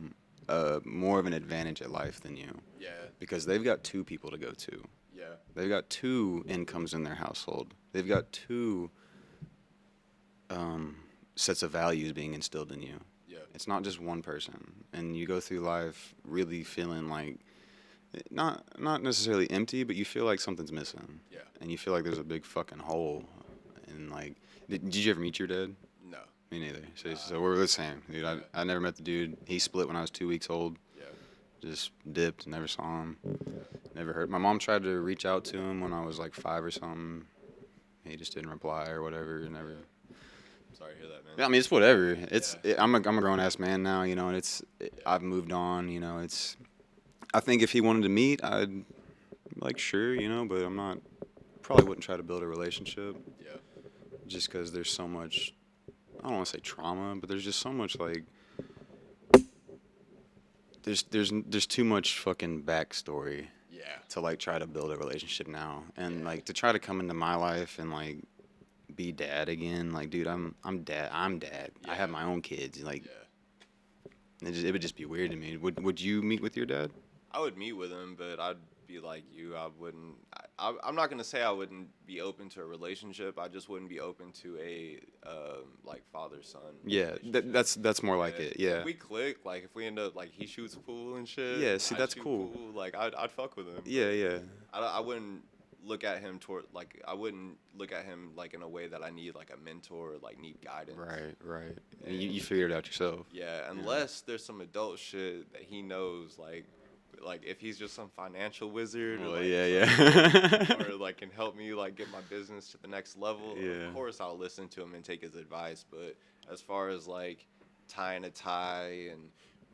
more of an advantage at life than you. Yeah. Because they've got 2 people to go to. Yeah. They've got 2 incomes in their household. They've got 2 sets of values being instilled in you. Yeah. It's not just one person. And you go through life really feeling like, not necessarily empty, but you feel like something's missing. Yeah. And you feel like there's a big fucking hole. And like, did you ever meet your dad? No. Me neither. So we're the same, dude. Yeah. I never met the dude. He split when I was 2 weeks old. Yeah. Just dipped. Never saw him. Never heard. My mom tried to reach out to him when I was like 5 or something. He just didn't reply or whatever. Never. Sorry to hear that, man. Yeah, I mean, it's whatever. I'm a grown ass man now, you know, and I've moved on, you know. I think if he wanted to meet, I'd like sure, you know, but probably wouldn't try to build a relationship. Yeah. Just because there's so much. I don't want to say trauma, but there's just so much like there's too much fucking backstory. Yeah. To like try to build a relationship now, and like to try to come into my life and like be dad again. Like, dude, I'm dad. Yeah. I have my own kids. Like, yeah. it would just be weird to me. Would you meet with your dad? I would meet with him, but I'd be like you. I wouldn't. I'm not gonna say I wouldn't be open to a relationship. I just wouldn't be open to a like father son. Yeah, that's more like it. Yeah. If we click, like if we end up like he shoots pool and shit. Yeah, see, I that's shoot cool. Pool, like I'd fuck with him. Yeah. I wouldn't look at him I wouldn't look at him like in a way that I need like a mentor or like need guidance. Right. And you figured it out yourself. Yeah, unless there's some adult shit that he knows, like if he's just some financial wizard, Well, or like, yeah. or like can help me like get my business to the next level. Yeah. Of course, I'll listen to him and take his advice. But as far as like tying a tie and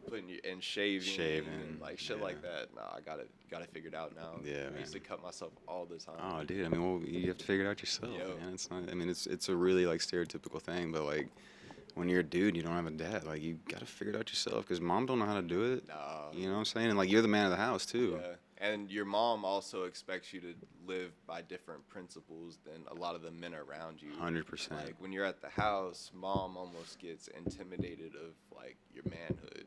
putting you and shaving and like shit like that, nah, I got it figured out now. Yeah, I used to cut myself all the time. Oh, dude. I mean, well, you have to figure it out yourself, man. It's not. I mean, it's a really like stereotypical thing, but like. When you're a dude, you don't have a dad. Like, you got to figure it out yourself because mom don't know how to do it. Nah. You know what I'm saying? And, like, you're the man of the house, too. Yeah. And your mom also expects you to live by different principles than a lot of the men around you. 100%. Like, when you're at the house, mom almost gets intimidated of, like, your manhood.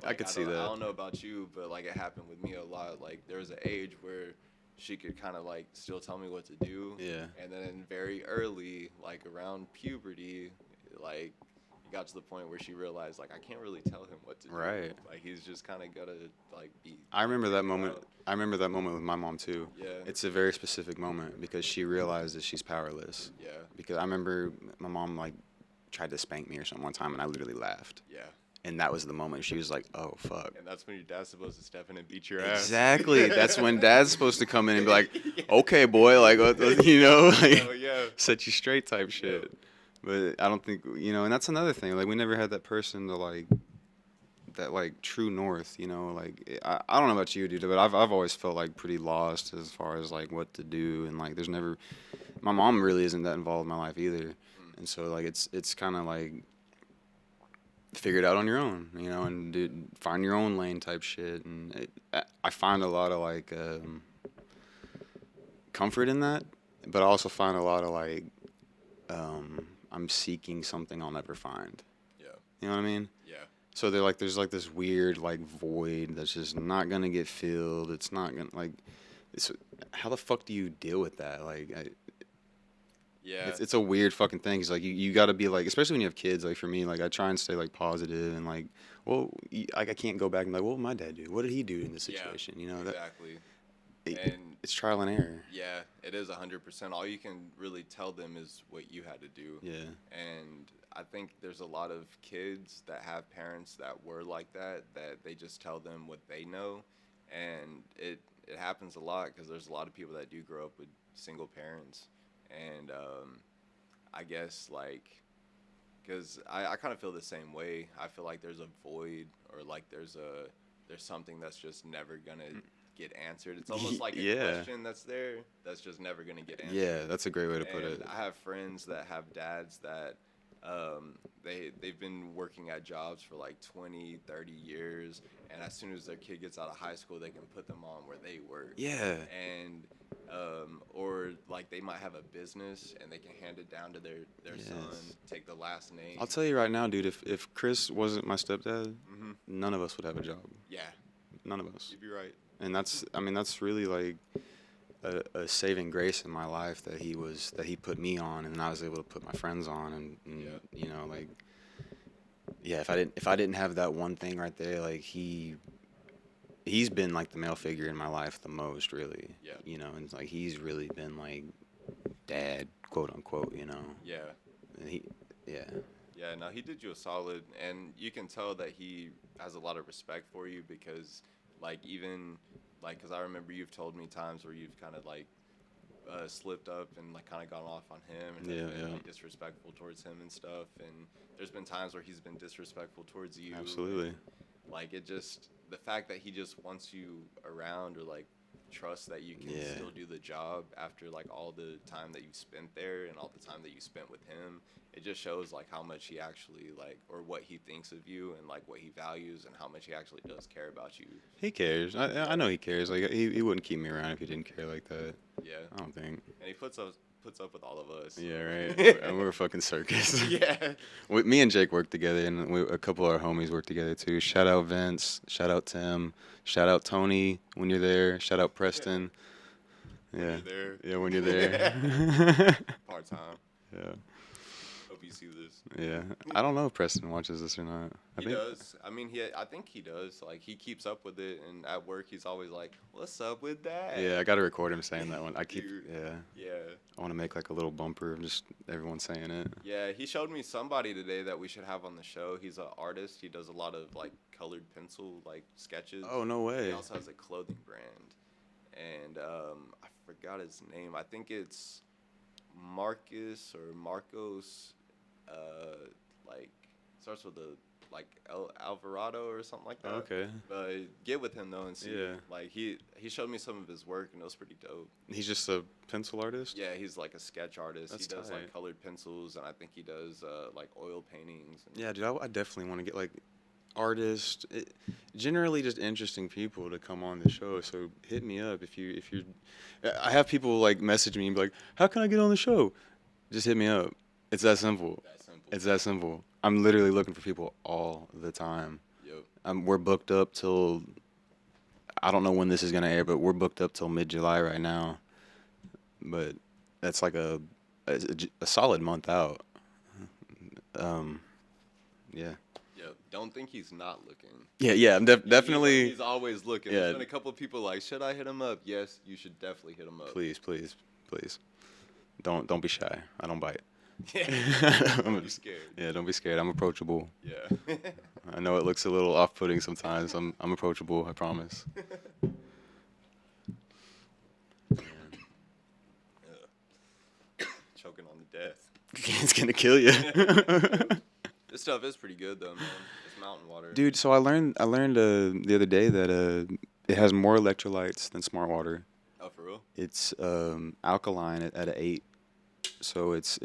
Like, I could see that. I don't know about you, but, like, it happened with me a lot. Like, there was an age where she could kind of, like, still tell me what to do. Yeah. And then very early, like, around puberty, like, got to the point where she realized like I can't really tell him what to do. Right. Like he's just kind of gotta like be. I remember that moment. I remember that moment with my mom too. Yeah. It's a very specific moment because she realized that she's powerless. Yeah. Because I remember my mom like tried to spank me or something one time and I literally laughed. Yeah. And that was the moment she was like, "Oh fuck." And that's when your dad's supposed to step in and beat your ass. Exactly. That's when dad's supposed to come in and be like, "Okay, boy, like you know, like set you straight type shit." Yeah. But I don't think, you know, and that's another thing. Like, we never had that person to, like, that, like, true north, you know. Like, I don't know about you, dude, but I've always felt, like, pretty lost as far as, like, what to do. And, like, there's never, my mom really isn't that involved in my life either. And so, like, it's kind of, like, figure it out on your own, you know, and find your own lane type shit. And I find a lot of, like, comfort in that. But I also find a lot of, like, I'm seeking something I'll never find. Yeah. You know what I mean? Yeah. So there's like this weird like void that's just not gonna get filled. It's not gonna like. How the fuck do you deal with that? Like, yeah. It's a weird fucking thing. Cause like you gotta be like, especially when you have kids. Like for me, like I try and stay like positive and like, well, I can't go back and be like, what would my dad do? What did he do in this situation? You know that. Exactly. And it's trial and error. yeah, it is 100%. All you can really tell them is what you had to do. Yeah. And I think there's a lot of kids that have parents that were like that they just tell them what they know, and it happens a lot because there's a lot of people that do grow up with single parents, and I guess like because I kind of feel the same way. I feel like there's a void or like there's something that's just never gonna get answered. It's almost like a Yeah. question that's there that's just never gonna get answered. Yeah, that's a great way to put And it. I have friends that have dads that they've been working at jobs for like 20, 30 years, and as soon as their kid gets out of high school, they can put them on where they work. Yeah. And or like they might have a business and they can hand it down to their Yes. son, take the last name. I'll tell you right now, dude, if Chris wasn't my stepdad, Hmm. none of us would have a job. Yeah, None of us. you'd be right. And that's really like a saving grace in my life that he put me on, and I was able to put my friends on, and Yeah. you know, like, yeah, if I didn't have that one thing right there, like he's been like the male figure in my life the most, really. Yeah. You know, and like he's really been like dad, quote unquote, you know. Yeah. And yeah. Yeah, no, he did you a solid, and you can tell that he has a lot of respect for you because, like, even, like, because I remember you've told me times where you've kind of, like, slipped up and, like, kind of gone off on him and Yeah, been, yeah. like, disrespectful towards him and stuff, and there's been times where he's been disrespectful towards you. Absolutely. And, like, it just, the fact that he just wants you around or, like, trust that you can Yeah. still do the job after, like, all the time that you spent there and all the time that you spent with him, it just shows like how much he actually like or what he thinks of you and like what he values and how much he actually does care about you. He cares. I know he cares. Like he wouldn't keep me around if he didn't care like that. Yeah, I don't think. and he puts up with all of us. Yeah, right. And we're a fucking circus. Yeah. Me and Jake work together, and a couple of our homies work together too. Shout out Vince. Shout out Tim. Shout out Tony when you're there. Shout out Preston. When Yeah. you're there. Yeah, when you're there. Part time. Yeah. Hope you see this. Yeah. I don't know if Preston watches this or not. He does. I mean, I think he does. Like he keeps up with it, and at work he's always like, "What's up with that?" Yeah, I got to record him saying that one. Dude. Yeah. Yeah. I want to make like a little bumper of just everyone saying it. Yeah, he showed me somebody today that we should have on the show. He's an artist. He does a lot of like colored pencil like sketches. Oh, no way. He also has a clothing brand, and I forgot his name. I think it's Marcus or Marcos. Like starts with a like Alvarado or something like that. Okay. Get with him though and see. Yeah. Like he showed me some of his work and it was pretty dope. He's just a pencil artist? Yeah, he's like a sketch artist. That's he does tight. like colored pencils and I think he does like oil paintings. And Yeah, dude, I definitely want to get like artists, generally just interesting people to come on the show. So hit me up if you're. I have people like message me and be like, "How can I get on the show?" Just hit me up. It's that simple. That simple. It's that simple. I'm literally looking for people all the time. Yep. We're booked up till, I don't know when this is gonna air, but we're booked up till mid-July right now. But that's like a solid month out. Yeah. Yep. Don't think he's not looking. Yeah. I'm definitely. He's always looking. Yeah. There's been a couple of people like, should I hit him up? Yes, you should definitely hit him up. Please. Don't be shy. I don't bite. Don't be scared. Yeah, don't be scared. I'm approachable. Yeah. I know it looks a little off-putting sometimes. I'm approachable. I promise. Choking on the death. It's gonna kill you. This stuff is pretty good though, man. It's mountain water. Dude, so I learned the other day that it has more electrolytes than smart water. Oh, for real? It's alkaline at an 8, so it's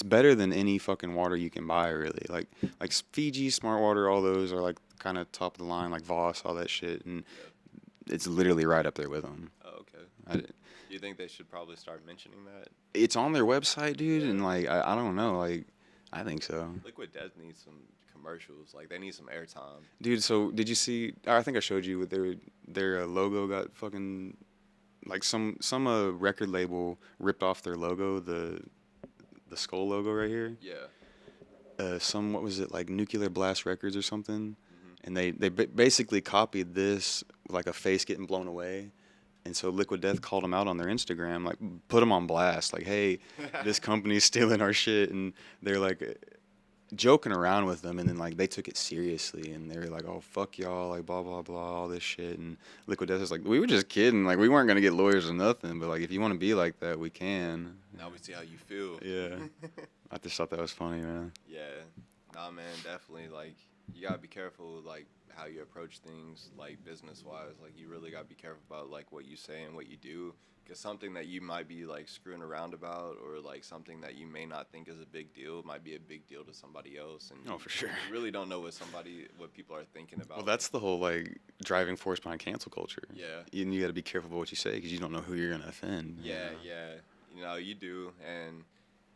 better than any fucking water you can buy, really. Like Fiji, smart water, all those are like kind of top of the line, like Voss, all that shit, and it's literally right up there with them. Oh, okay. Do you think they should probably start mentioning that? It's on their website, dude, and like I don't know, like I think so. Liquid Death needs some commercials. Like they need some airtime. Dude, so did you see? I think I showed you with their logo got fucking like some record label ripped off their logo, the skull logo right here. Yeah. What was it, like Nuclear Blast Records or something? Mm-hmm. And they basically copied this, like a face getting blown away, And so Liquid Death called them out on their Instagram, like put them on blast, like, hey, this company's stealing our shit, and they're like joking around with them, and then like they took it seriously, and they were like, oh fuck y'all, like blah blah blah, all this shit. And Liquid Death is like, we were just kidding, like we weren't gonna get lawyers or nothing, but like if you want to be like that, we can. Now we see how you feel. Yeah. I just thought that was funny, man. Yeah, nah, man, definitely. Like, you gotta be careful, like, how you approach things, like, business-wise. Like, you really gotta be careful about, like, what you say and what you do. Because something that you might be, like, screwing around about, or, like, something that you may not think is a big deal might be a big deal to somebody else. And Oh, for sure. You really don't know what people are thinking about. Well, that's the whole, like, driving force behind cancel culture. Yeah. And you gotta be careful about what you say, because you don't know who you're gonna offend. Yeah, yeah. You know, you do. And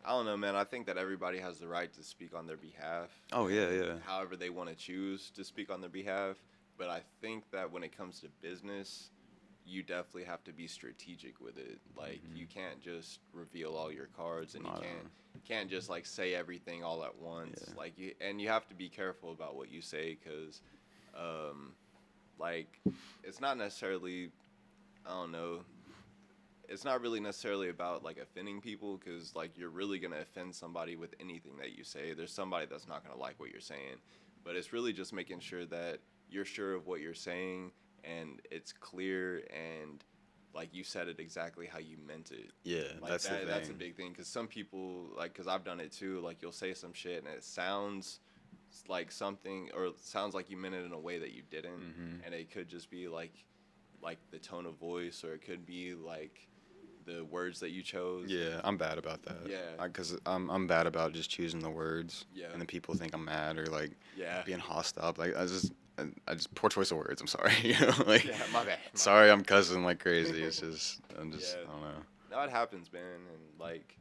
I don't know, man. I think that everybody has the right to speak on their behalf. Oh, yeah, yeah. However they want to choose to speak on their behalf. But I think that when it comes to business, you definitely have to be strategic with it. Like, you can't just reveal all your cards, and you can't just, like, say everything all at once. Yeah. Like, you have to be careful about what you say, because, like, it's not necessarily, I don't know, it's not really necessarily about, like, offending people, because, like, you're really going to offend somebody with anything that you say. There's somebody that's not going to like what you're saying. But it's really just making sure that you're sure of what you're saying, and it's clear, and, like, you said it exactly how you meant it. Yeah, like, that's the thing. That's a big thing, because some people, like, because I've done it too, like, you'll say some shit, and it sounds like something, or it sounds like you meant it in a way that you didn't, and it could just be, like the tone of voice, or it could be, like, the words that you chose. Yeah, I'm bad about that. Yeah. Because I'm bad about just choosing the words. Yeah. And then people think I'm mad, or, like, Yeah. being hostile. Like, I just poor choice of words. I'm sorry. You know, like, Yeah, my bad. Sorry, I'm cussing like crazy. It's just, I don't know. No, it happens, man. And, like,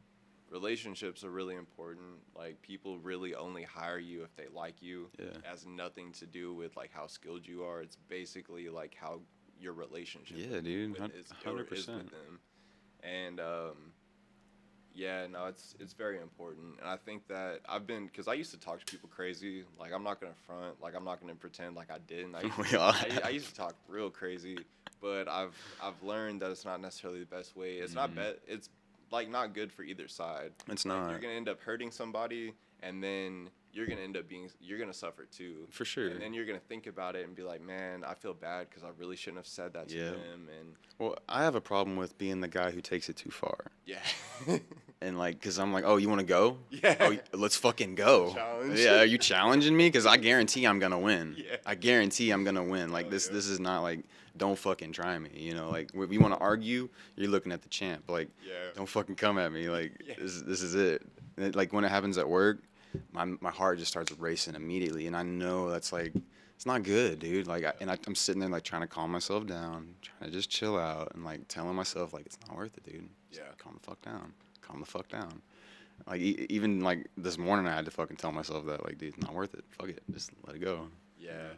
relationships are really important. Like, people really only hire you if they like you. Yeah. It has nothing to do with, like, how skilled you are. It's basically, like, how your relationship Yeah, dude, is 100%. with them. And, yeah, no, it's very important. And I think that because I used to talk to people crazy. Like, I'm not going to front. Like, I'm not going to pretend like I didn't. I used to talk real crazy. But I've learned that it's not necessarily the best way. It's it's, like, not good for either side. It's like, not. You're going to end up hurting somebody, and then you're going to end up you're going to suffer too. For sure. And then you're going to think about it and be like, man, I feel bad because I really shouldn't have said that to him. And well, I have a problem with being the guy who takes it too far. Yeah. And, like, because I'm like, oh, you want to go? Yeah. Oh, let's fucking go. Challenge. Yeah, are you challenging me? Because I guarantee I'm going to win. Yeah. I guarantee I'm going to win. Like, this is not, like, don't fucking try me. You know, like, if you want to argue, you're looking at the champ. Like, don't fucking come at me. Like, this is it. And, like, when it happens at work, my heart just starts racing immediately. And I know that's, like, it's not good, dude. Like, I'm sitting there, like, trying to calm myself down, trying to just chill out, and, like, telling myself, like, it's not worth it, dude. Just calm the fuck down. Calm the fuck down. Like, even, like, this morning I had to fucking tell myself that, like, dude, it's not worth it. Fuck it. Just let it go. Yeah.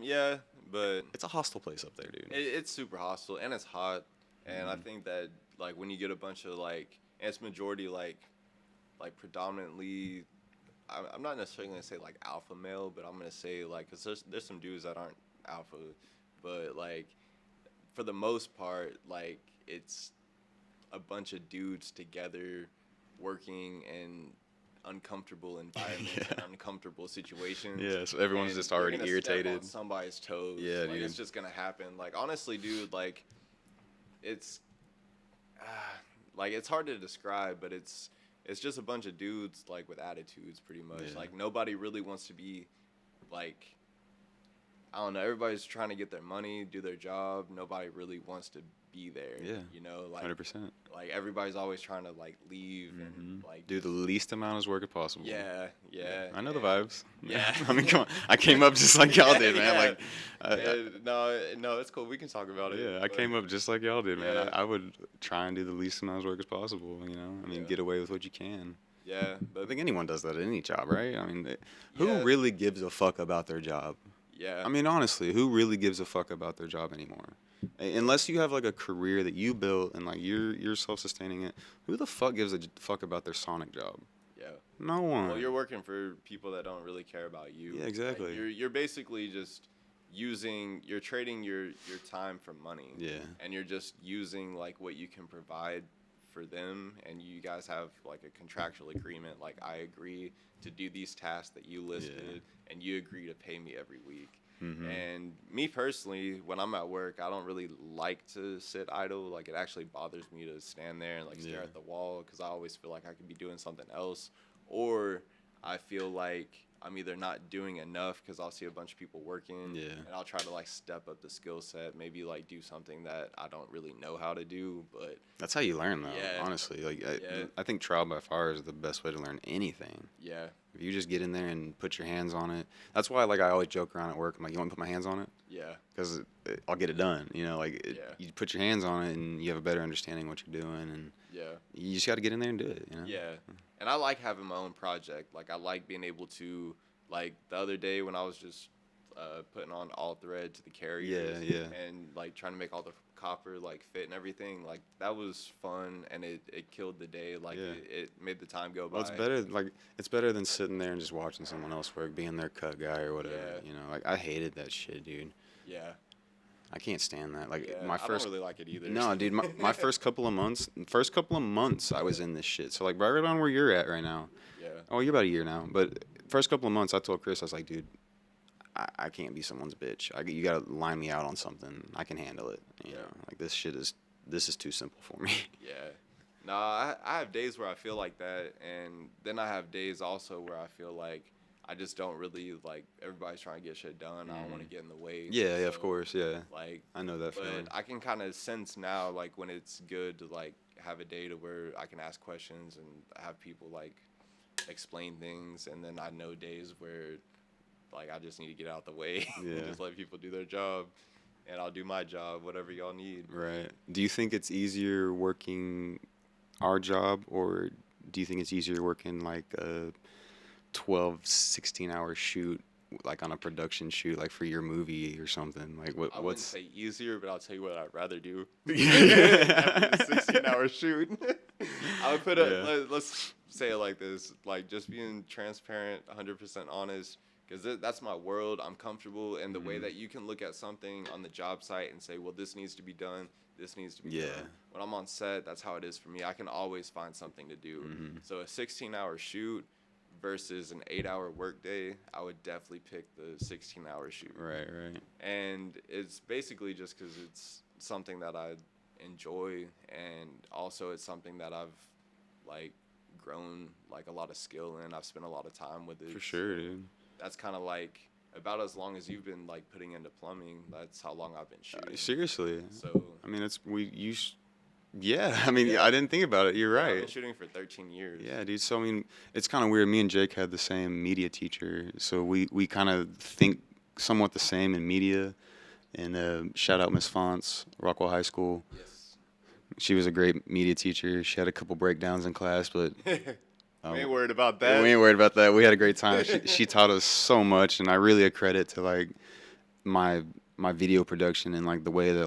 Yeah, but it's a hostile place up there, dude. It's super hostile, and it's hot. And I think that, like, when you get a bunch of, like, and it's majority, like predominantly, I'm not necessarily going to say, like, alpha male, but I'm going to say, like, because there's some dudes that aren't alpha, but, like, for the most part, like, it's a bunch of dudes together working in uncomfortable environments and uncomfortable situations. Yeah, so everyone's just already irritated. Step on somebody's toes. Yeah, like, dude. It's just going to happen. Like, honestly, dude, like, it's like, it's hard to describe, but it's just a bunch of dudes, like, with attitudes, pretty much. Yeah. Like, nobody really wants to be, like, I don't know, everybody's trying to get their money, do their job. Nobody really wants to be there. Yeah. You know, like, 100%. Like, everybody's always trying to, like, leave and, like, do the least amount of work as possible. Yeah. I know the vibes. Yeah. I mean, come on. I came up just like y'all did, man. Like, no, it's cool. We can talk about it. Yeah, I came up just like y'all did, man. Yeah. I would try and do the least amount of work as possible, you know? I mean, get away with what you can. Yeah. But I think anyone does that at any job, right? I mean, who Yeah. really gives a fuck about their job? Yeah. I mean, honestly, who really gives a fuck about their job anymore? Unless you have, like, a career that you built and, like, you're self-sustaining it, who the fuck gives a fuck about their Sonic job? Yeah. No one. Well, you're working for people that don't really care about you. Yeah, exactly. Like, you're basically just you're trading your time for money. Yeah. And you're just using like what you can provide for them, and you guys have like a contractual agreement. Like, I agree to do these tasks that you listed, and you agree to pay me every week. And me personally, when I'm at work, I don't really like to sit idle. Like, it actually bothers me to stand there and like stare at the wall, because I always feel like I could be doing something else, or I feel like I'm either not doing enough because I'll see a bunch of people working, and I'll try to like step up the skill set, maybe like do something that I don't really know how to do. But that's how you learn, though. Yeah. Honestly, like I think trial by fire is the best way to learn anything. Yeah. If you just get in there and put your hands on it, that's why like I always joke around at work. I'm like, you want me to put my hands on it? Yeah. Because I'll get it done. You know, like you put your hands on it and you have a better understanding of what you're doing, and you just got to get in there and do it. You know? Yeah. And I like having my own project. Like, I like being able to, like, the other day when I was just putting on all thread to the carriers and like trying to make all the copper like fit and everything, like that was fun, and it killed the day. Like it made the time go by. Well, it's better than sitting there and just watching someone else work, being their cut guy or whatever. You know, like I hated that shit, dude. Yeah. I can't stand that. Like I don't really like it either. No, dude, my first couple of months I was in this shit. So like right around where you're at right now. Yeah. Oh, you're about a year now, but first couple of months I told Chris, I was like, dude, I can't be someone's bitch. You gotta line me out on something. I can handle it. You know, like this is too simple for me. Yeah. No, I have days where I feel like that, and then I have days also where I feel like I just don't really, like, everybody's trying to get shit done. I don't want to get in the way. Yeah, of course, yeah. Like, I know that feeling. But I can kind of sense now, like, when it's good to, like, have a day to where I can ask questions and have people, like, explain things, and then I know days where, like, I just need to get out the way and just let people do their job, and I'll do my job, whatever y'all need. Right. Do you think it's easier working our job, or do you think it's easier working, like, a 12, 16-hour shoot, like on a production shoot, like for your movie or something? Like I wouldn't say easier, but I'll tell you what I'd rather do. 16-hour shoot. I would put let's say it like this, like just being transparent, 100% honest, because that's my world. I'm comfortable in the way that you can look at something on the job site and say, well, this needs to be done. This needs to be done. When I'm on set, that's how it is for me. I can always find something to do. So a 16-hour shoot versus an 8-hour workday, I would definitely pick the 16-hour shoot. Right. And it's basically just because it's something that I enjoy, and also it's something that I've like grown like a lot of skill in. I've spent a lot of time with it. For sure, dude. That's kind of like about as long as you've been like putting into plumbing. That's how long I've been shooting. Seriously. So I mean, I mean, I didn't think about it. You're right. I've been shooting for 13 years. Yeah, dude. So, I mean, it's kind of weird. Me and Jake had the same media teacher. So we kind of think somewhat the same in media. And shout out Miss Fonts, Rockwell High School. Yes. She was a great media teacher. She had a couple breakdowns in class, but... we ain't worried about that. We ain't worried about that. We had a great time. She taught us so much, and I really accredit to, like, my video production and, like, the way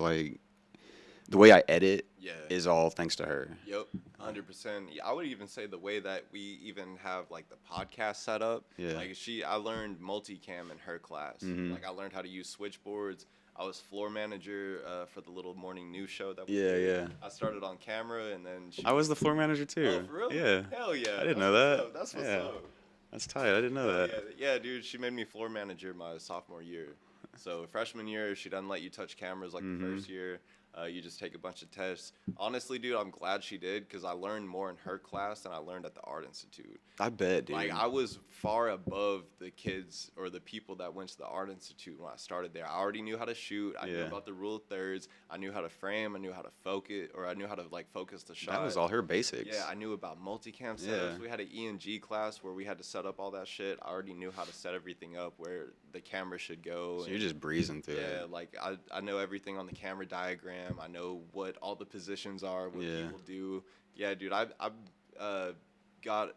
I edit is all thanks to her. Yep, 100%. I would even say the way that we even have like the podcast set up. Yeah. Like I learned multicam in her class. Like I learned how to use switchboards. I was floor manager for the little morning news show that we did. I started on camera, and then I was the floor manager too. Oh, for real? Yeah. Hell yeah. I didn't know that. That's what's up. That's tight. I didn't know that. Yeah, dude. She made me floor manager my sophomore year. So freshman year, she doesn't let you touch cameras like the first year. You just take a bunch of tests. Honestly, dude, I'm glad she did, because I learned more in her class than I learned at the Art Institute. I bet, dude. Like, I was far above the kids or the people that went to the Art Institute when I started there. I already knew how to shoot. I knew about the rule of thirds. I knew how to frame. I knew how to focus, or I knew how to, like, focus the shot. That was all her basics. Yeah, I knew about multicam setups. We had an E&G class where we had to set up all that shit. I already knew how to set everything up, where the camera should go. So you're just breezing through it. Yeah, like, I know everything on the camera diagram. I know what all the positions are, what people do. Yeah, dude, I've got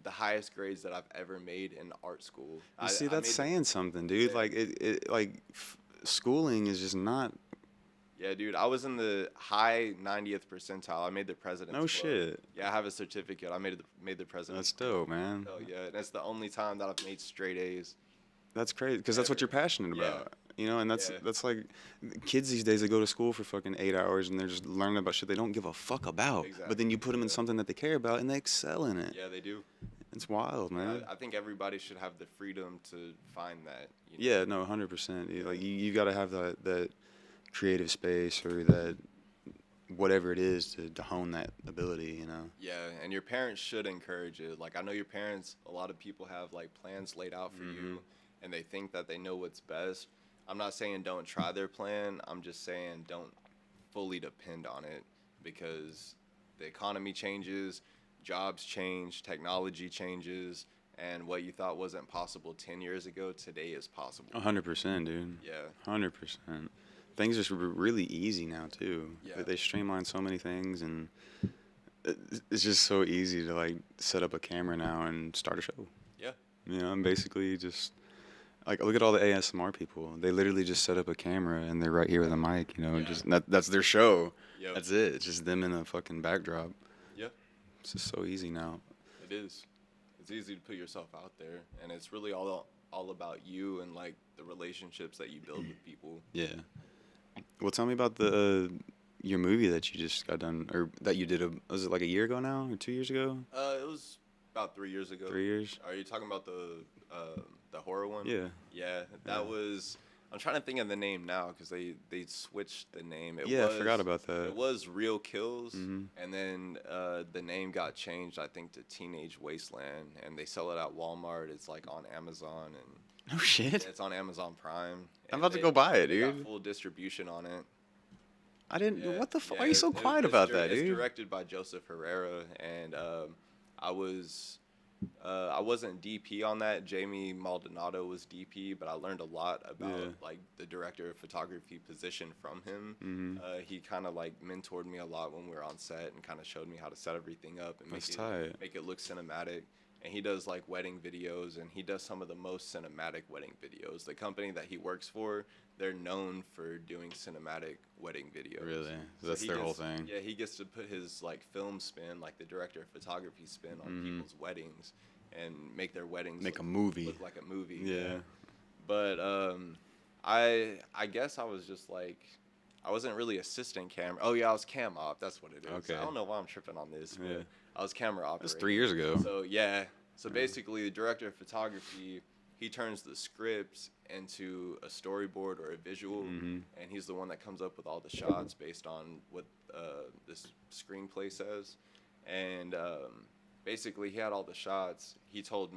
the highest grades that I've ever made in art school. See, that's saying something, dude. Yeah. Like, schooling is just not. Yeah, dude, I was in the high 90th percentile. I made the president's No club. shit. Yeah, I have a certificate. I made the president's That's dope, man. Oh yeah, and it's the only time that I've made straight A's. That's crazy, because that's what you're passionate about. You know, and that's Yeah. that's like kids these days. They go to school for fucking 8 hours and they're just learning about shit they don't give a fuck about. But then you put them in something that they care about and they excel in it. Yeah, they do. It's wild, man. I think everybody should have the freedom to find that. Yeah, no, 100%. Like you got to have that creative space or that whatever it is to hone that ability, you know. Yeah, and your parents should encourage it. Like I know your parents, a lot of people have like plans laid out for you and they think that they know what's best. I'm not saying don't try their plan. I'm just saying don't fully depend on it because the economy changes, jobs change, technology changes, and what you thought wasn't possible 10 years ago, today is possible. 100%, dude. Yeah. 100%. Things are really easy now too. Yeah. They streamline so many things, and it's just so easy to like set up a camera now and start a show. Yeah. You know, and basically just like look at all the ASMR people. They literally just set up a camera and they're right here with a mic. You know, just that's their show. Yep. That's it. It's just them in a fucking backdrop. Yeah. It's just so easy now. It is. It's easy to put yourself out there, and it's really all about you and like the relationships that you build with people. Yeah. Well, tell me about the your movie that you just got done, or that you did. Was it like a year ago now, or 2 years ago? It was about 3 years ago. 3 years? Are you talking about the horror one? Yeah. Yeah, that was. I'm trying to think of the name now because they switched the name. I forgot about that. It was Real Kills, Mhm. and then the name got changed, I think, to Teenage Wasteland, and they sell it at Walmart. It's like on Amazon and No shit. it's on Amazon Prime. I'm and about to go buy it, they got dude. full distribution on it. I didn't. Yeah, What the fuck? yeah, Why are you so quiet about that, it's dude? directed by Joseph Herrera, and I wasn't DP on that. Jamie Maldonado was DP, but I learned a lot about like the director of photography position from him. Mhm. He kind of like mentored me a lot when we were on set and kind of showed me how to set everything up and That's tight. make it look cinematic. And he does like wedding videos, and he does some of the most cinematic wedding videos. The company that he works for, they're known for doing cinematic wedding videos. Really? So That's he their whole gets- thing. Yeah, he gets to put his like film spin, like the director of photography spin on people's weddings, and make their weddings Make a movie. look like a movie. Yeah. But I guess I was just like, I wasn't really assistant camera. Oh yeah, I was cam op. That's what it is. Okay. I don't know why I'm tripping on this. But Yeah. I was camera operator. That's 3 years ago. So yeah. So basically, the director of photography, he turns the script into a storyboard or a visual, and he's the one that comes up with all the shots based on what this screenplay says. And basically, he had all the shots. He talks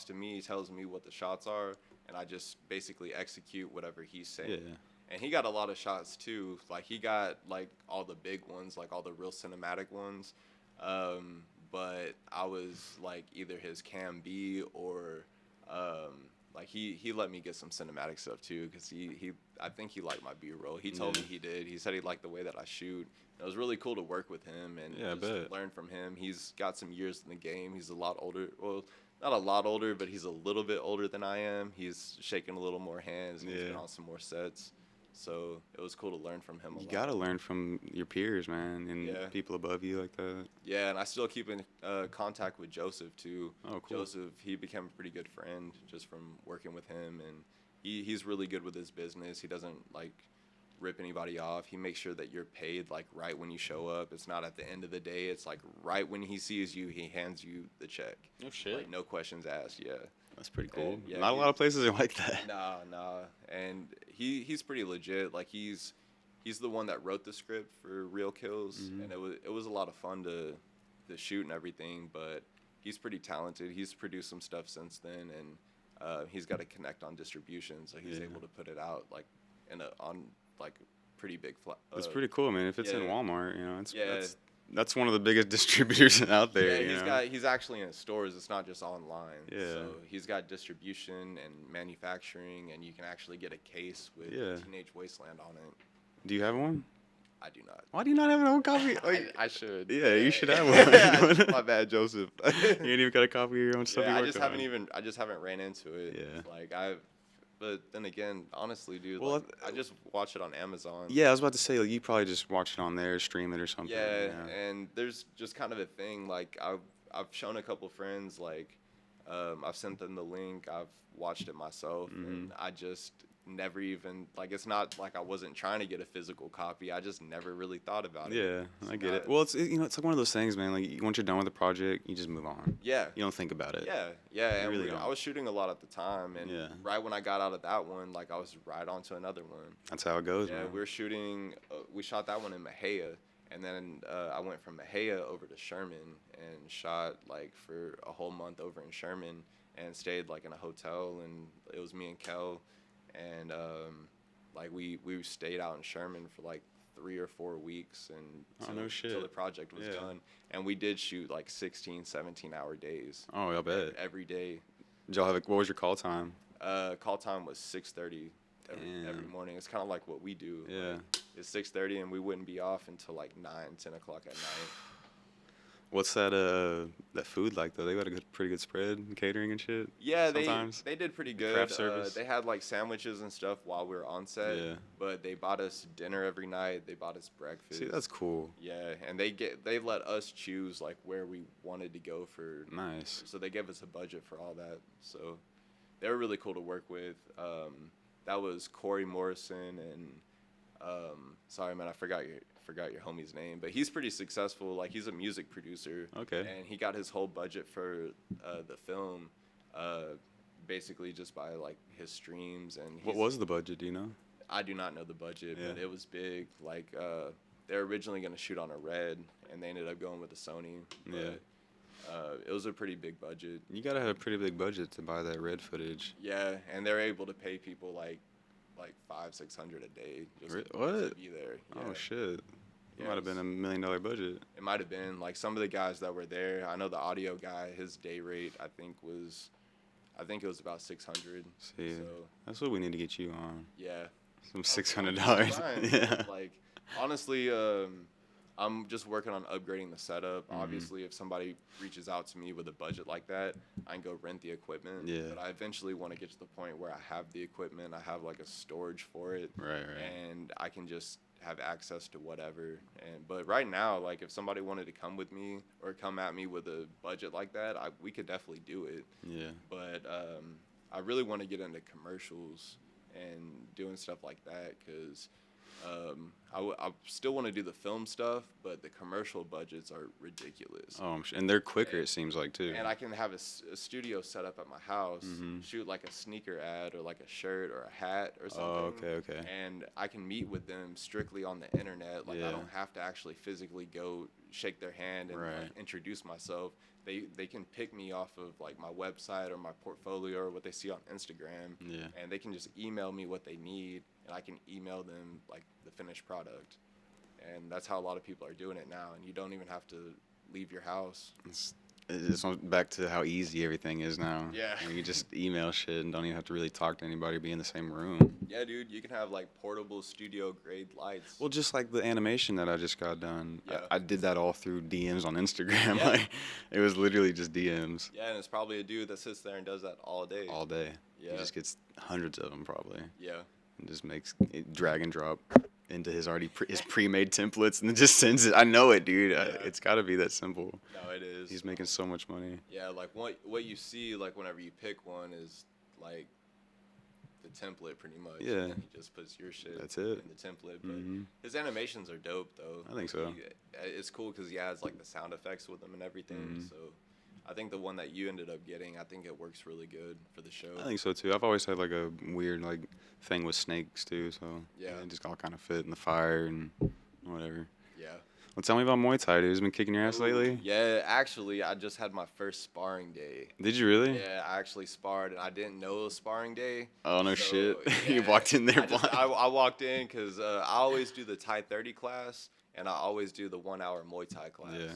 to me, he tells me what the shots are, and I just basically execute whatever he's saying. Yeah. And he got a lot of shots too. Like he got like all the big ones, like all the real cinematic ones. But I was like either his cam B or like he let me get some cinematic stuff too, because I think he liked my B-roll. He told me he did. He said he liked the way that I shoot. It was really cool to work with him and just learn from him. He's got some years in the game. He's a lot older. Well, not a lot older, but he's a little bit older than I am. He's shaking a little more hands. And he's been on some more sets. So it was cool to learn from him a lot. You gotta learn from your peers, man, and people above you like that. Yeah, and I still keep in contact with Joseph too. Oh, cool. Joseph, he became a pretty good friend just from working with him, and he's really good with his business. He doesn't like rip anybody off. He makes sure that you're paid like right when you show up. It's not at the end of the day. It's like right when he sees you, he hands you the check. No shit. Like no questions asked. Yeah. That's pretty cool. And, yeah, Not a lot of places are like that. Nah. And he's pretty legit. Like he's the one that wrote the script for Real Kills, and it was a lot of fun to shoot and everything. But he's pretty talented. He's produced some stuff since then, and he's got to connect on distribution, so he's able to put it out like on like pretty big. That's pretty cool, man. If it's in Walmart, you know, that's one of the biggest distributors out there. Yeah, he's actually in stores. It's not just online. Yeah. So he's got distribution and manufacturing, and you can actually get a case with Teenage Wasteland on it. Do you have one? I do not. Why do you not have an own copy? Like, I should. Yeah, you should have one. My bad, Joseph. You ain't even got a copy of your own stuff. Yeah, you worked on. I just haven't ran into it. Yeah. Like but then again, honestly, dude, Well, like, I just watch it on Amazon. Yeah, I was about to say, like, you probably just watch it on there, stream it or something. Yeah, and there's just kind of a thing. Like I've shown a couple friends, like I've sent them the link. I've watched it myself, and I just never even like it's not like I wasn't trying to get a physical copy. I just never really thought about it. Yeah, I get it. Well, it's it's like one of those things, man. Like once you're done with the project, you just move on. Yeah. You don't think about it. Yeah, and really don't. I was shooting a lot at the time, and right when I got out of that one, like I was right onto another one. That's how it goes, Yeah, man. we were shooting. We shot that one in Mahia, and then I went from Mahia over to Sherman and shot like for a whole month over in Sherman, and stayed like in a hotel, and it was me and Kel, and like we stayed out in Sherman for like 3 or 4 weeks, and no shit. till the project was done, and we did shoot like 16, 17-hour days. Oh, I bet. Every day. Did y'all have what was your call time? Call time was 6:30 every morning. It's kind of like what we do. Yeah. Like, it's 6:30, and we wouldn't be off until like 9, 10 o'clock at night. What's that food like though? They got a pretty good spread and catering and shit. Yeah, sometimes. they did pretty good. Craft service. They had like sandwiches and stuff while we were on set. Yeah. But they bought us dinner every night. They bought us breakfast. See, that's cool. Yeah, and they let us choose like where we wanted to go for. Nice. So they gave us a budget for all that. So they were really cool to work with. That was Corey Morrison and sorry man, I forgot your homie's name, but he's pretty successful. Like he's a music producer. Okay. And he got his whole budget for the film, basically just by like his streams and. What was the budget? Do you know? I do not know the budget, Yeah. but it was big. Like they're originally gonna shoot on a Red, and they ended up going with a Sony. But, Yeah. it was a pretty big budget. You gotta have a pretty big budget to buy that Red footage. Yeah, and they're able to pay people like $500-600 a day just to be there. Yeah. Oh shit. It Yeah, might have been $1 million budget. It might have been like some of the guys that were there. I know the audio guy, his day rate I think it was about 600. See, So that's what we need to get you on. yeah. Some I'm $600. trying. Yeah. Like honestly, I'm just working on upgrading the setup. Mm-hmm. Obviously, if somebody reaches out to me with a budget like that, I can go rent the equipment. Yeah. But I eventually want to get to the point where I have the equipment, I have like a storage for it, Right. and I can just have access to whatever. But right now, like if somebody wanted to come with me or come at me with a budget like that, we could definitely do it. Yeah. But I really want to get into commercials and doing stuff like that because I still want to do the film stuff, but the commercial budgets are ridiculous. Oh, and they're quicker, it seems like, too. And I can have a studio set up at my house, shoot like a sneaker ad or like a shirt or a hat or something. Oh, okay. And I can meet with them strictly on the internet. Like I don't have to actually physically go shake their hand and like, introduce myself. They can pick me off of like my website or my portfolio or what they see on Instagram. Yeah. And they can just email me what they need, and I can email them like the finished product. And that's how a lot of people are doing it now. And you don't even have to leave your house. It's back to how easy everything is now. Yeah. I mean, you just email shit and don't even have to really talk to anybody or be in the same room. Yeah, dude, you can have like portable studio grade lights. Well, just like the animation that I just got done. Yeah. I did that all through DMs on Instagram. Yeah. Like, it was literally just DMs. Yeah, and it's probably a dude that sits there and does that all day. All day. Yeah. He just gets hundreds of them probably. Yeah. And just makes it drag and drop into his his pre-made templates and then just sends it. I know it, dude. It's got to be that simple. No, it is. He's making so much money. Yeah, like what you see like whenever you pick one is like the template pretty much. Yeah. And he just puts your shit That's it. in the template. But his animations are dope though. I think so. It's cool because he adds like the sound effects with them and everything. So I think the one that you ended up getting, I think it works really good for the show. I think so too. I've always had like a weird like thing with snakes too, so Yeah. they just all kind of fit in the fire and whatever. Yeah. Well, tell me about Muay Thai, dude. Has been kicking your ass lately? Yeah, actually, I just had my first sparring day. Did you really? Yeah, I actually sparred, and I didn't know it was sparring day. Oh no So, shit! You yeah, walked in there blind. I walked in because I always do the Thai 30 class, and I always do the 1 hour Muay Thai class. Yeah.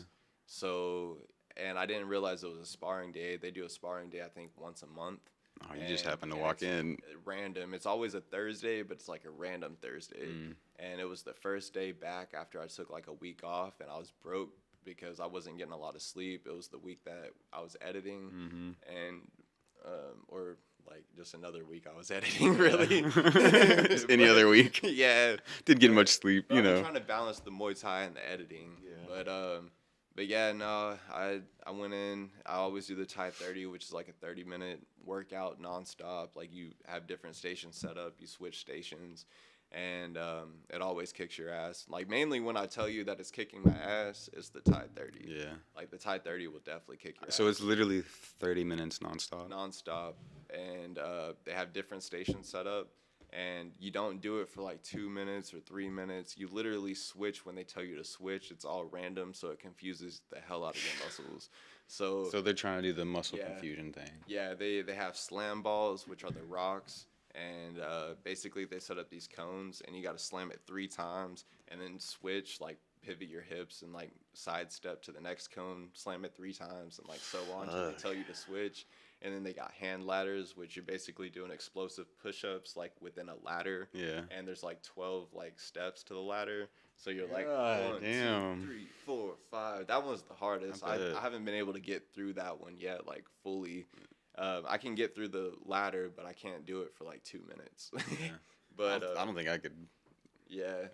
So, and I didn't realize it was a sparring day. They do a sparring day, I think, once a month. Oh, you just happened to and walk it's in. Random. It's always a Thursday, but it's like a random Thursday. And it was the first day back after I took like a week off, and I was broke because I wasn't getting a lot of sleep. It was the week that I was editing, and or like just another week I was editing, really. Just any other week. Yeah. Didn't get much sleep, you I'm know. trying to balance the Muay Thai and the editing. Yeah. But But yeah, no, I went in. I always do the Thai 30, which is like a 30-minute workout nonstop. Like you have different stations set up, you switch stations, and it always kicks your ass. Like mainly when I tell you that it's kicking my ass, it's the Thai 30. Yeah. Like the Thai 30 will definitely kick your So ass it's literally 30 minutes nonstop. nonstop, and they have different stations set up. And you don't do it for like 2 minutes or 3 minutes. You literally switch when they tell you to switch. It's all random, so it confuses the hell out of your muscles. So they're trying to do the muscle Yeah. confusion thing. Yeah, they have slam balls, which are the rocks, and basically they set up these cones, and you got to slam it 3 times, and then switch, like pivot your hips and like sidestep to the next cone, slam it 3 times, and like so on until they tell you to switch. And then they got hand ladders, which you're basically doing explosive push-ups like within a ladder. Yeah. And there's like 12 like steps to the ladder. So you're like God 1, damn. 2, 3, 4, 5. That one's the hardest. I bet. I haven't been able to get through that one yet, like fully. I can get through the ladder, but I can't do it for like 2 minutes. But I don't think I could. yeah.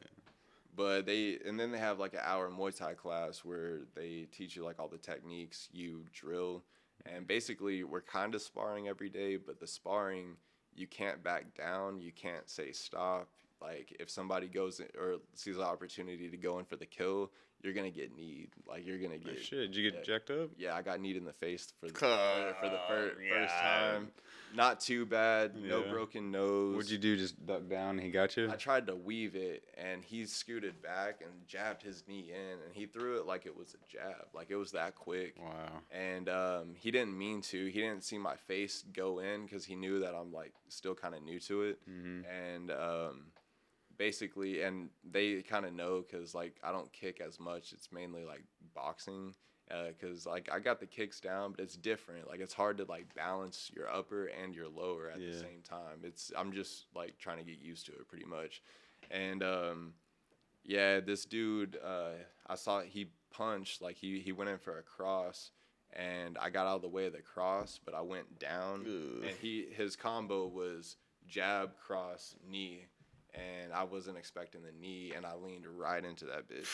But then they have like an hour Muay Thai class where they teach you like all the techniques, you drill, and basically we're kind of sparring every day, but the sparring you can't back down, you can't say stop. Like if somebody goes in, or sees an opportunity to go in for the kill, you're gonna get kneed. Like you're gonna Oh, get shit, did you get jacked up? yeah, I got kneed in the face for the Oh, first time. Not too bad. No Yeah. broken nose. What'd you do? Just duck down and he got you? I tried to weave it, and he scooted back and jabbed his knee in, and he threw it like it was a jab, like it was that quick. Wow. And he didn't mean to. He didn't see my face go in because he knew that I'm like still kind of new to it. Mhm. And basically, and they kind of know because like I don't kick as much. It's mainly like boxing. Because like I got the kicks down, but it's different. Like it's hard to like balance your upper and your lower at the same time. I'm just like trying to get used to it pretty much. And yeah, this dude, I saw he punched, like he went in for a cross, and I got out of the way of the cross, but I went down, Ugh. and his combo was jab, cross, knee. And I wasn't expecting the knee, and I leaned right into that bitch.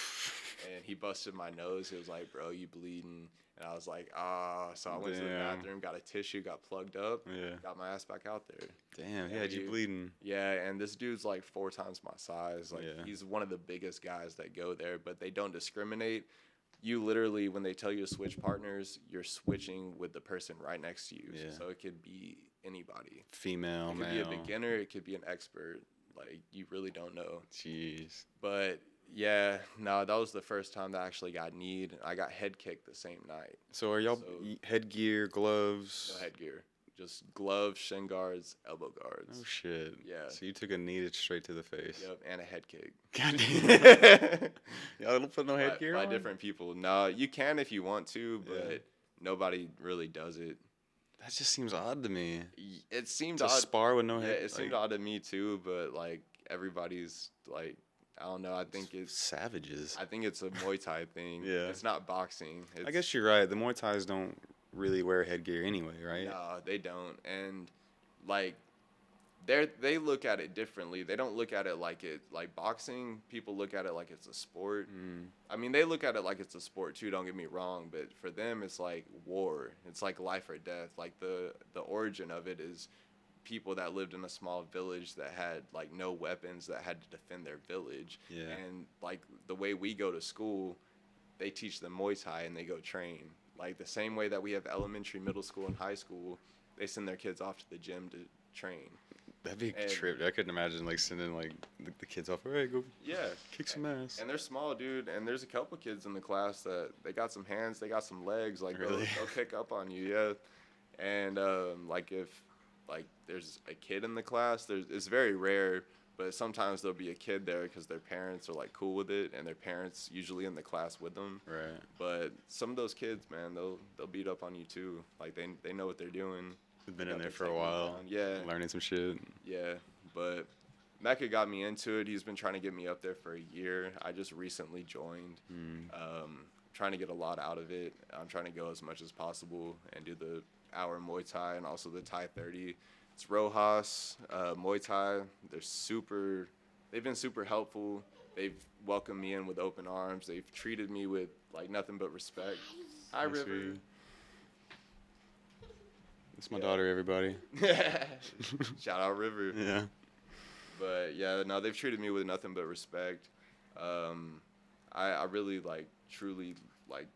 And he busted my nose. He was like, bro, you bleeding. And I was like, ah. So I went to the Damn. bathroom, got a tissue, got plugged up, Yeah. got my ass back out there. Damn, Yeah, had you dude. bleeding? Yeah, and this dude's like 4 times my size. Like Yeah. he's one of the biggest guys that go there, but they don't discriminate. You literally, when they tell you to switch partners, you're switching with the person right next to you. Yeah. So it could be anybody. Female, It could male. be a beginner. It could be an expert. Like you really don't know. Jeez. But yeah, no, that was the first time that I actually got kneed. I got head kicked the same night. So are y'all So- headgear, gloves? No headgear, just gloves, shin guards, elbow guards. Oh shit. Yeah. So you took a knee straight to the face. Yep, and a head kick. God damn. Y'all don't put no By- headgear by on? different people. No, you can if you want to, but Yeah. nobody really does it. That just seems odd to me. It seemed To odd. spar with no Yeah, head. it seemed odd to me too, but like everybody's like, I don't know. I think it's savages. a Muay Thai thing. Yeah. It's not boxing. I guess you're right. The Muay Thais don't really wear headgear anyway, right? No, they don't. And like they look at it differently. They don't look at it like boxing. People look at it like it's a sport. I mean, they look at it like it's a sport too. Don't get me wrong, but for them, it's like war. It's like life or death. Like the origin of it is people that lived in a small village that had like no weapons, that had to defend their village. Yeah. And like the way we go to school, they teach them Muay Thai and they go train. Like the same way that we have elementary, middle school, and high school, they send their kids off to the gym to train. That'd be a And- trip. I couldn't imagine like sending like the kids off. All right, go Yeah. kick some ass. And they're small, dude. And there's a couple kids in the class that they got some hands, they got some legs. Like Really? they'll pick up on you, yeah. And like if like there's a kid in the class, it's very rare, but sometimes there'll be a kid there because their parents are like cool with it, and their parents usually in the class with them. Right. But some of those kids, man, they'll beat up on you too. Like they know what they're doing. We've been Got in there their for a technique while. down. Yeah. Learning some shit. Yeah, but Mecca got me into it. He's been trying to get me up there for a year. I just recently joined. Trying to get a lot out of it. I'm trying to go as much as possible and do the hour Muay Thai and also the Thai 30. It's Rojas, Muay Thai. They've been super helpful. they've welcomed me in with open arms. They've treated me with like nothing but respect. Hi, Nice River. River. It's my daughter, everybody. Shout out River. Yeah. But yeah, no, they've treated me with nothing but respect. I really like truly like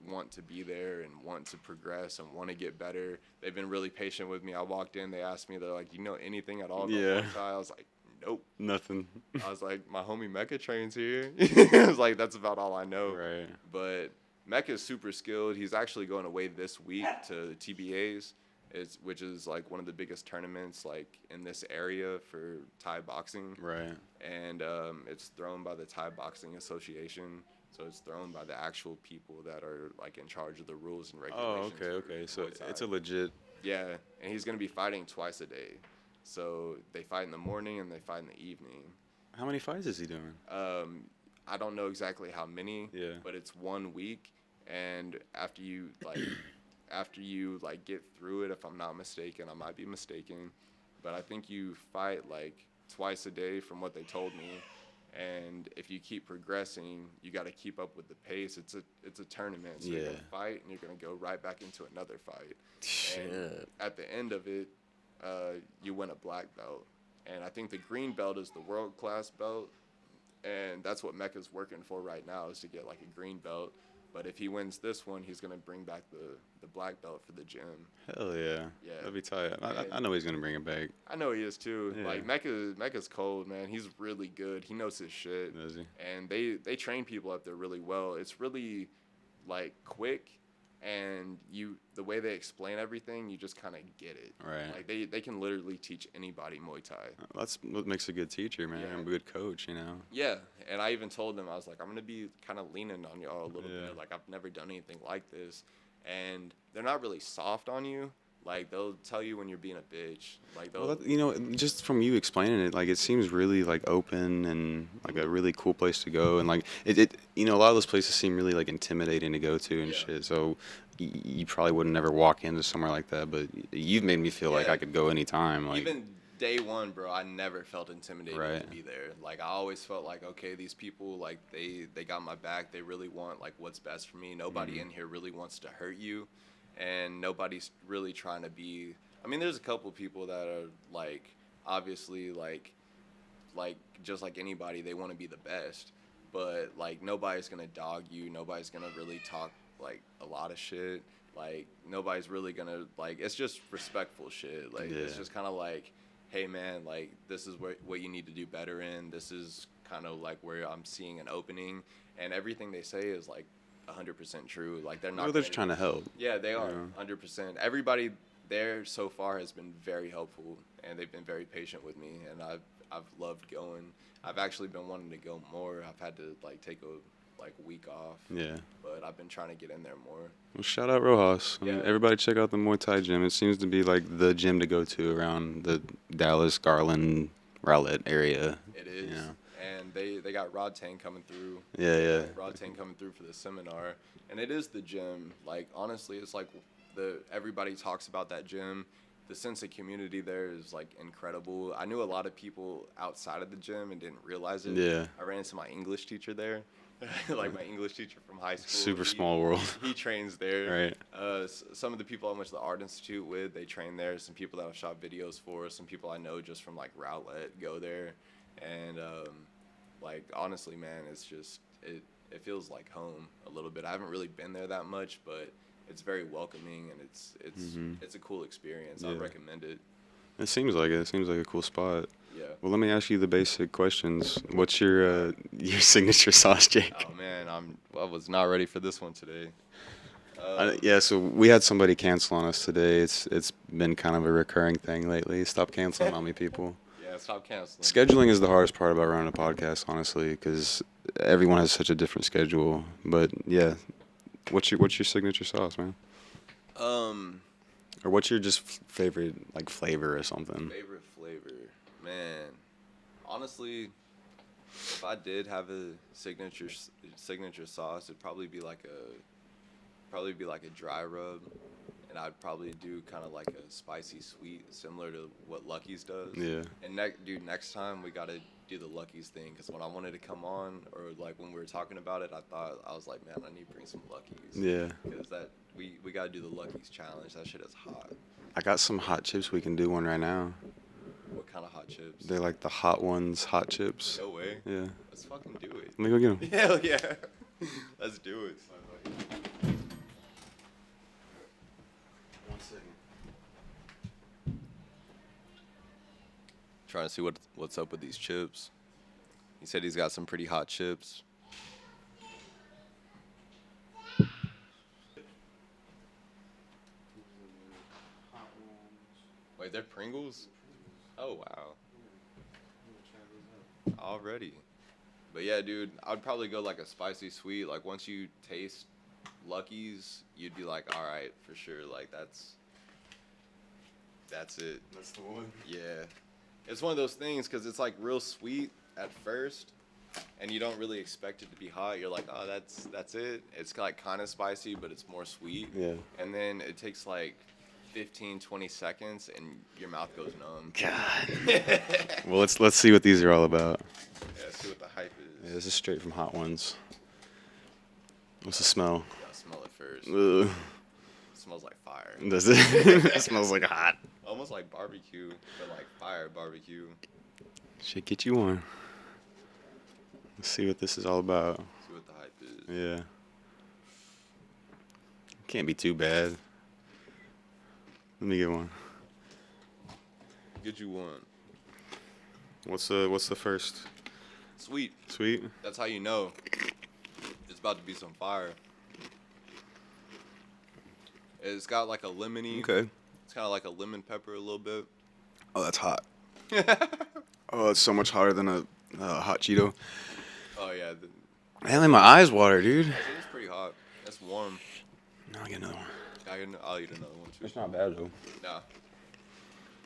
want to be there and want to progress and want to get better. They've been really patient with me. I walked in, they asked me, they're like, "You know anything at all about Yeah. Muay Thai?" I was like, "Nope." Nothing. I was like, "My homie Mecca trains here." I was like, "That's about all I know." Right. But Mecca's super skilled. He's actually going away this week to TBAs, which is like one of the biggest tournaments like in this area for Thai boxing. Right. And it's thrown by the Thai Boxing Association. So it's thrown by the actual people that are like in charge of the rules and regulations. Oh, okay. So Muay Thai. it's a legit. Yeah, and he's gonna be fighting twice a day. So they fight in the morning and they fight in the evening. How many fights is he doing? I don't know exactly how many. Yeah. But it's 1 week, and after you get through it, if I'm not mistaken, I might be mistaken, but I think you fight like twice a day from what they told me. And if you keep progressing, you got to keep up with the pace. It's a tournament, so you're gonna fight and you're gonna go right back into another fight. Shit. And at the end of it, you win a black belt, and I think the green belt is the world class belt, and that's what Mecca's working for right now, is to get like a green belt. But if he wins this one, he's gonna bring back the black belt for the gym. Hell yeah. Yeah. That'd be tight. I know he's gonna bring it back. I know he is too. Yeah. Like Mecca's cold, man. He's really good. He knows his shit. Does he? And they train people up there really well. It's really like quick, and the way they explain everything, you just kind of get it. Right. Like they can literally teach anybody Muay Thai. That's what makes a good teacher, man. Yeah. A good coach, you know. Yeah, and I even told them, I was like, I'm gonna be kind of leaning on y'all a little Yeah. bit. Like, I've never done anything like this, and they're not really soft on you. Like, they'll tell you when you're being a bitch. Like, they'll. Well, you know, just from you explaining it, like it seems really like open and like a really cool place to go, and like you know, a lot of those places seem really like intimidating to go to and Yeah. shit. So you probably would never walk into somewhere like that, but you've made me feel like Yeah. I could go anytime. Like, Even day one, bro, I never felt intimidated Right. to be there. Like, I always felt like, okay, these people, like, they got my back. They really want, like, what's best for me. Nobody in here really wants to hurt you, and nobody's really trying to be. I mean, there's a couple people that are, like, obviously, like just like anybody, they want to be the best. But, like, nobody's going to dog you. Nobody's going to really talk, like, a lot of shit. Like, nobody's really going to, like, it's just respectful shit. Like, it's Yeah. just kind of like, hey, man, like, this is what you need to do better in. This is kind of, like, where I'm seeing an opening. And everything they say is, like, 100% true. Like, they're not. well, they're just trying to help. Yeah, they are, Yeah. 100%. Everybody there so far has been very helpful, and they've been very patient with me, and I've loved going. I've actually been wanting to go more. I've had to, like, take a week off. Yeah. But I've been trying to get in there more. Well, shout out Rojas. I mean, Yeah. everybody check out the Muay Thai gym. It seems to be like the gym to go to around the Dallas, Garland, Rowlett area. It is. Yeah. And they got Rod Tang coming through. Yeah. Rod Tang coming through for the seminar. And it is the gym. Like, honestly, it's like everybody talks about that gym. The sense of community there is, like, incredible. I knew a lot of people outside of the gym and didn't realize it. Yeah. I ran into my English teacher there. Like, my English teacher from high school. Super small world. He trains there. Right. Some of the people I went to the Art Institute with, they train there. Some people that I've shot videos for. Some people I know just from, like, Rowlett go there. And, like, honestly, man, it's just, it feels like home a little bit. I haven't really been there that much, but it's very welcoming, and it's a cool experience. I Yeah. recommend it. It seems like it. It seems like a cool spot. Yeah. Well, let me ask you the basic questions. What's your signature sauce, Jake? Oh man, I was not ready for this one today. Yeah, so we had somebody cancel on us today. It's been kind of a recurring thing lately. Stop canceling on me, people. Yeah, stop canceling. Scheduling is the hardest part about running a podcast, honestly, because everyone has such a different schedule. But yeah, what's your signature sauce, man? Or what's your just favorite like flavor or something? Favorite flavor, man. Honestly, if I did have a signature sauce, it'd probably be like a dry rub, and I'd probably do kind of like a spicy sweet, similar to what Lucky's does. Yeah. And next time we gotta do the Lucky's thing, because when I wanted to come on, or like when we were talking about it, I was like, man, I need to bring some Lucky's. Yeah. Because we got to do the Lucky's challenge. That shit is hot. I got some hot chips. We can do one right now. What kind of hot chips? They're like the hot ones, hot chips. No way. Yeah. Let's fucking do it. Let me go get them. Hell yeah. Let's do it. 1 second. Trying to see what's up with these chips. He said he's got some pretty hot chips. Wait, they're Pringles? Oh, wow. Already. But yeah, dude, I'd probably go like a spicy sweet. Like once you taste Lucky's, you'd be like, all right, for sure. Like that's it. That's the one. Yeah. It's one of those things because it's like real sweet at first, and you don't really expect it to be hot. You're like, oh, that's it. It's like kind of spicy, but it's more sweet. Yeah. And then it takes like 15, 20 seconds, and your mouth goes numb. God. Well, let's see what these are all about. Yeah, see what the hype is. Yeah, this is straight from Hot Ones. What's the smell? You gotta smell it first. Ugh. It smells like fire. Does it? It smells like hot. Almost like barbecue, but like fire barbecue. Should get you one. Let's see what this is all about. See what the hype is. Yeah. Can't be too bad. Let me get one. Get you one. What's the first? Sweet. Sweet? That's how you know it's about to be some fire. It's got like a lemony. Okay. It's kind of like a lemon pepper a little bit. Oh, that's hot. Oh, it's so much hotter than a hot Cheeto. Oh yeah. Man, my eyes water, dude. It's pretty hot. It's warm. No, I'll get another one. I'll eat another one too. It's not bad though. Nah.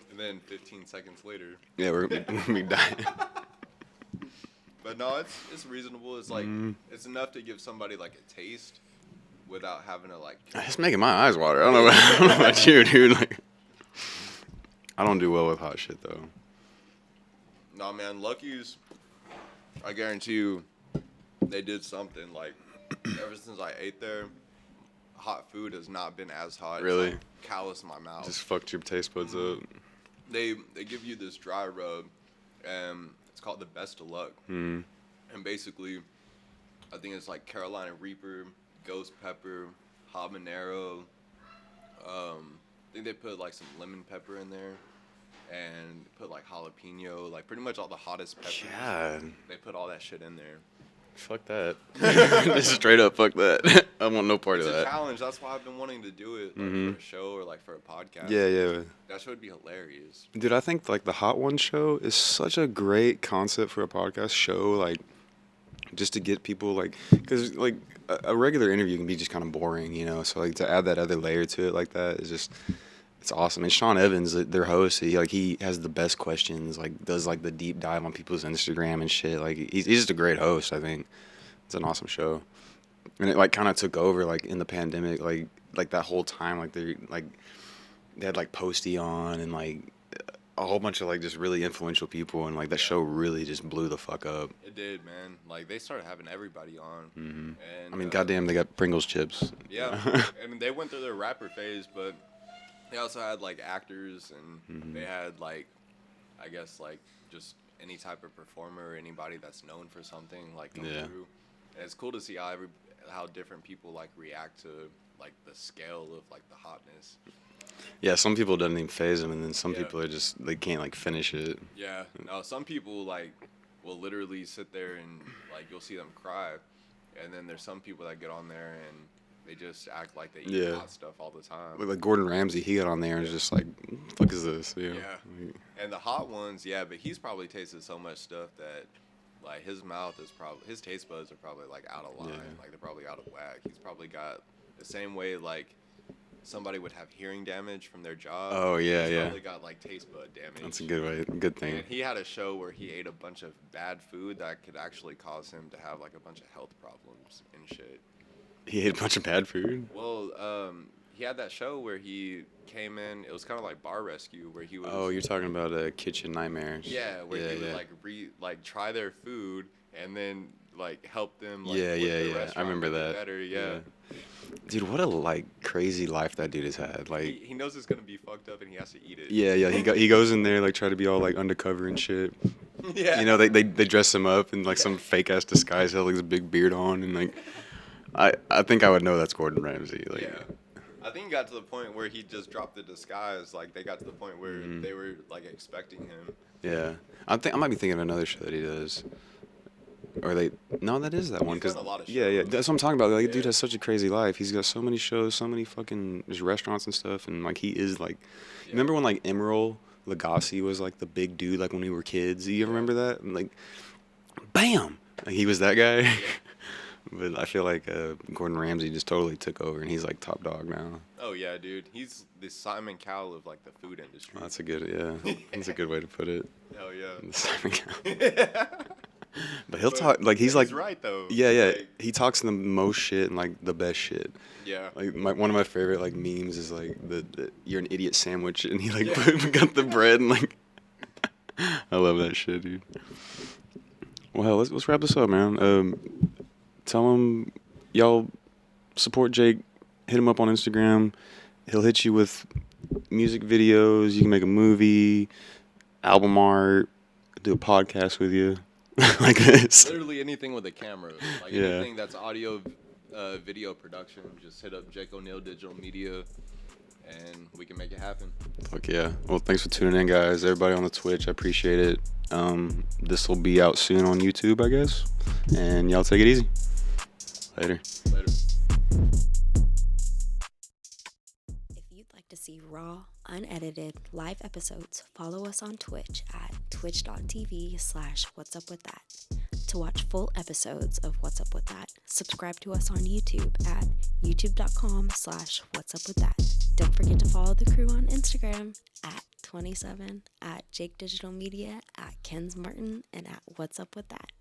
And then 15 seconds later. Yeah, we're gonna be dying. But no, it's reasonable. It's like it's enough to give somebody like a taste without having to like. It's making my eyes water. I don't know about you, dude. Like, I don't do well with hot shit though. Nah, man, Lucky's. I guarantee you, they did something like ever since I ate there. Hot food has not been as hot. Really? It's like callous in my mouth. Just fucked your taste buds up. They give you this dry rub, and it's called the Best of Luck. Mm. And basically, I think it's like Carolina Reaper, ghost pepper, habanero. I think they put like some lemon pepper in there, and put like jalapeno, like pretty much all the hottest peppers. God. They put all that shit in there. Fuck that. Just straight up, fuck that. I want no part It's of a that. challenge. That's why I've been wanting to do it like, for a show or like for a podcast. Yeah, yeah. That show would be hilarious. Dude, I think like the Hot One show is such a great concept for a podcast show. Like, just to get people like, because like a regular interview can be just kind of boring, you know. So like to add that other layer to it like that is just. It's awesome. And Sean Evans, their host, he has the best questions, like does like the deep dive on people's Instagram and shit. Like he's just a great host, I think. It's an awesome show. And it like kind of took over like in the pandemic, like that whole time, like they had like Posty on and like a whole bunch of like just really influential people, and like that show really just blew the fuck up. It did, man. Like they started having everybody on. Mm-hmm. And I mean, goddamn, they got Pringles chips. Yeah. I mean, they went through their rapper phase, but they also had like actors, and they had like, I guess like just any type of performer or anybody that's known for something like come through. And it's cool to see how different people like react to like the scale of like the hotness. Yeah, some people doesn't even phase them, and then some people are just they can't like finish it. Yeah. No, some people like will literally sit there and like you'll see them cry, and then there's some people that get on there and they just act like they eat hot stuff all the time. Like Gordon Ramsay, he got on there and was just like, what the fuck is this? Yeah. And the hot ones, but he's probably tasted so much stuff that, like, his mouth is probably, his taste buds are probably, like, out of line. Yeah. Like, they're probably out of whack. He's probably got the same way, like, somebody would have hearing damage from their job. Oh, yeah, he's yeah. probably got, like, taste bud damage. That's a good thing. And he had a show where he ate a bunch of bad food that could actually cause him to have, like, a bunch of health problems and shit. He ate a bunch of bad food? Well, he had that show where he came in. It was kind of like Bar Rescue, where he was. Oh, you're talking about Kitchen Nightmares. Yeah, where he would like try their food and then like help them. Like, Yeah, with yeah, the yeah. I restaurant remember make it that. better, yeah. Dude, what a like crazy life that dude has had. Like, He knows it's gonna be fucked up and he has to eat it. yeah, yeah. He goes in there like try to be all like undercover and shit. Yeah. You know, they dress him up in like some fake ass disguise, have like this big beard on, and like, I think I would know that's Gordon Ramsay. Like, Yeah. I think he got to the point where he just dropped the disguise. Like they got to the point where they were like expecting him. yeah. I might be thinking of another show that he does. Or no, that is that one. He's done a lot of Yeah, yeah, shows. that's what I'm talking about. Like, Yeah. dude has such a crazy life. He's got so many shows, so many fucking just restaurants and stuff, and like he is like, remember when like Emeril Lagasse was like the big dude, like when we were kids? You ever remember that? And, like, bam, like he was that guy. But I feel like Gordon Ramsay just totally took over, and he's like top dog now. Oh yeah, dude. He's the Simon Cowell of like the food industry. That's a good, that's a good way to put it. Hell yeah. The Simon Cowell. But he'll talk like he's like right though. Yeah, yeah. Like, He talks the most shit and like the best shit. yeah. Like one of my favorite like memes is like the you're an idiot sandwich, and he like got the bread and like I love that shit, dude. Well, hell, let's wrap this up, man. Tell him y'all support Jake. Hit him up on Instagram. He'll hit you with music videos. You can make a movie, album art, do a podcast with you. Like this. Literally anything with a camera. Like Yeah. anything that's audio, video production. Just hit up Jake O'Neill Digital Media, and we can make it happen. Fuck yeah. Well, thanks for tuning in, guys. Everybody on the Twitch, I appreciate it. This will be out soon on YouTube, I guess. And y'all take it easy. Later. Later. If you'd like to see raw, unedited, live episodes, follow us on Twitch at twitch.tv/whatsupwithdhat. To watch full episodes of What's Up With That, subscribe to us on YouTube at youtube.com/whatsupwithdhat. Don't forget to follow the crew on Instagram at 27, at Jake Digital Media, at Ken's Martin, and at What's Up With That.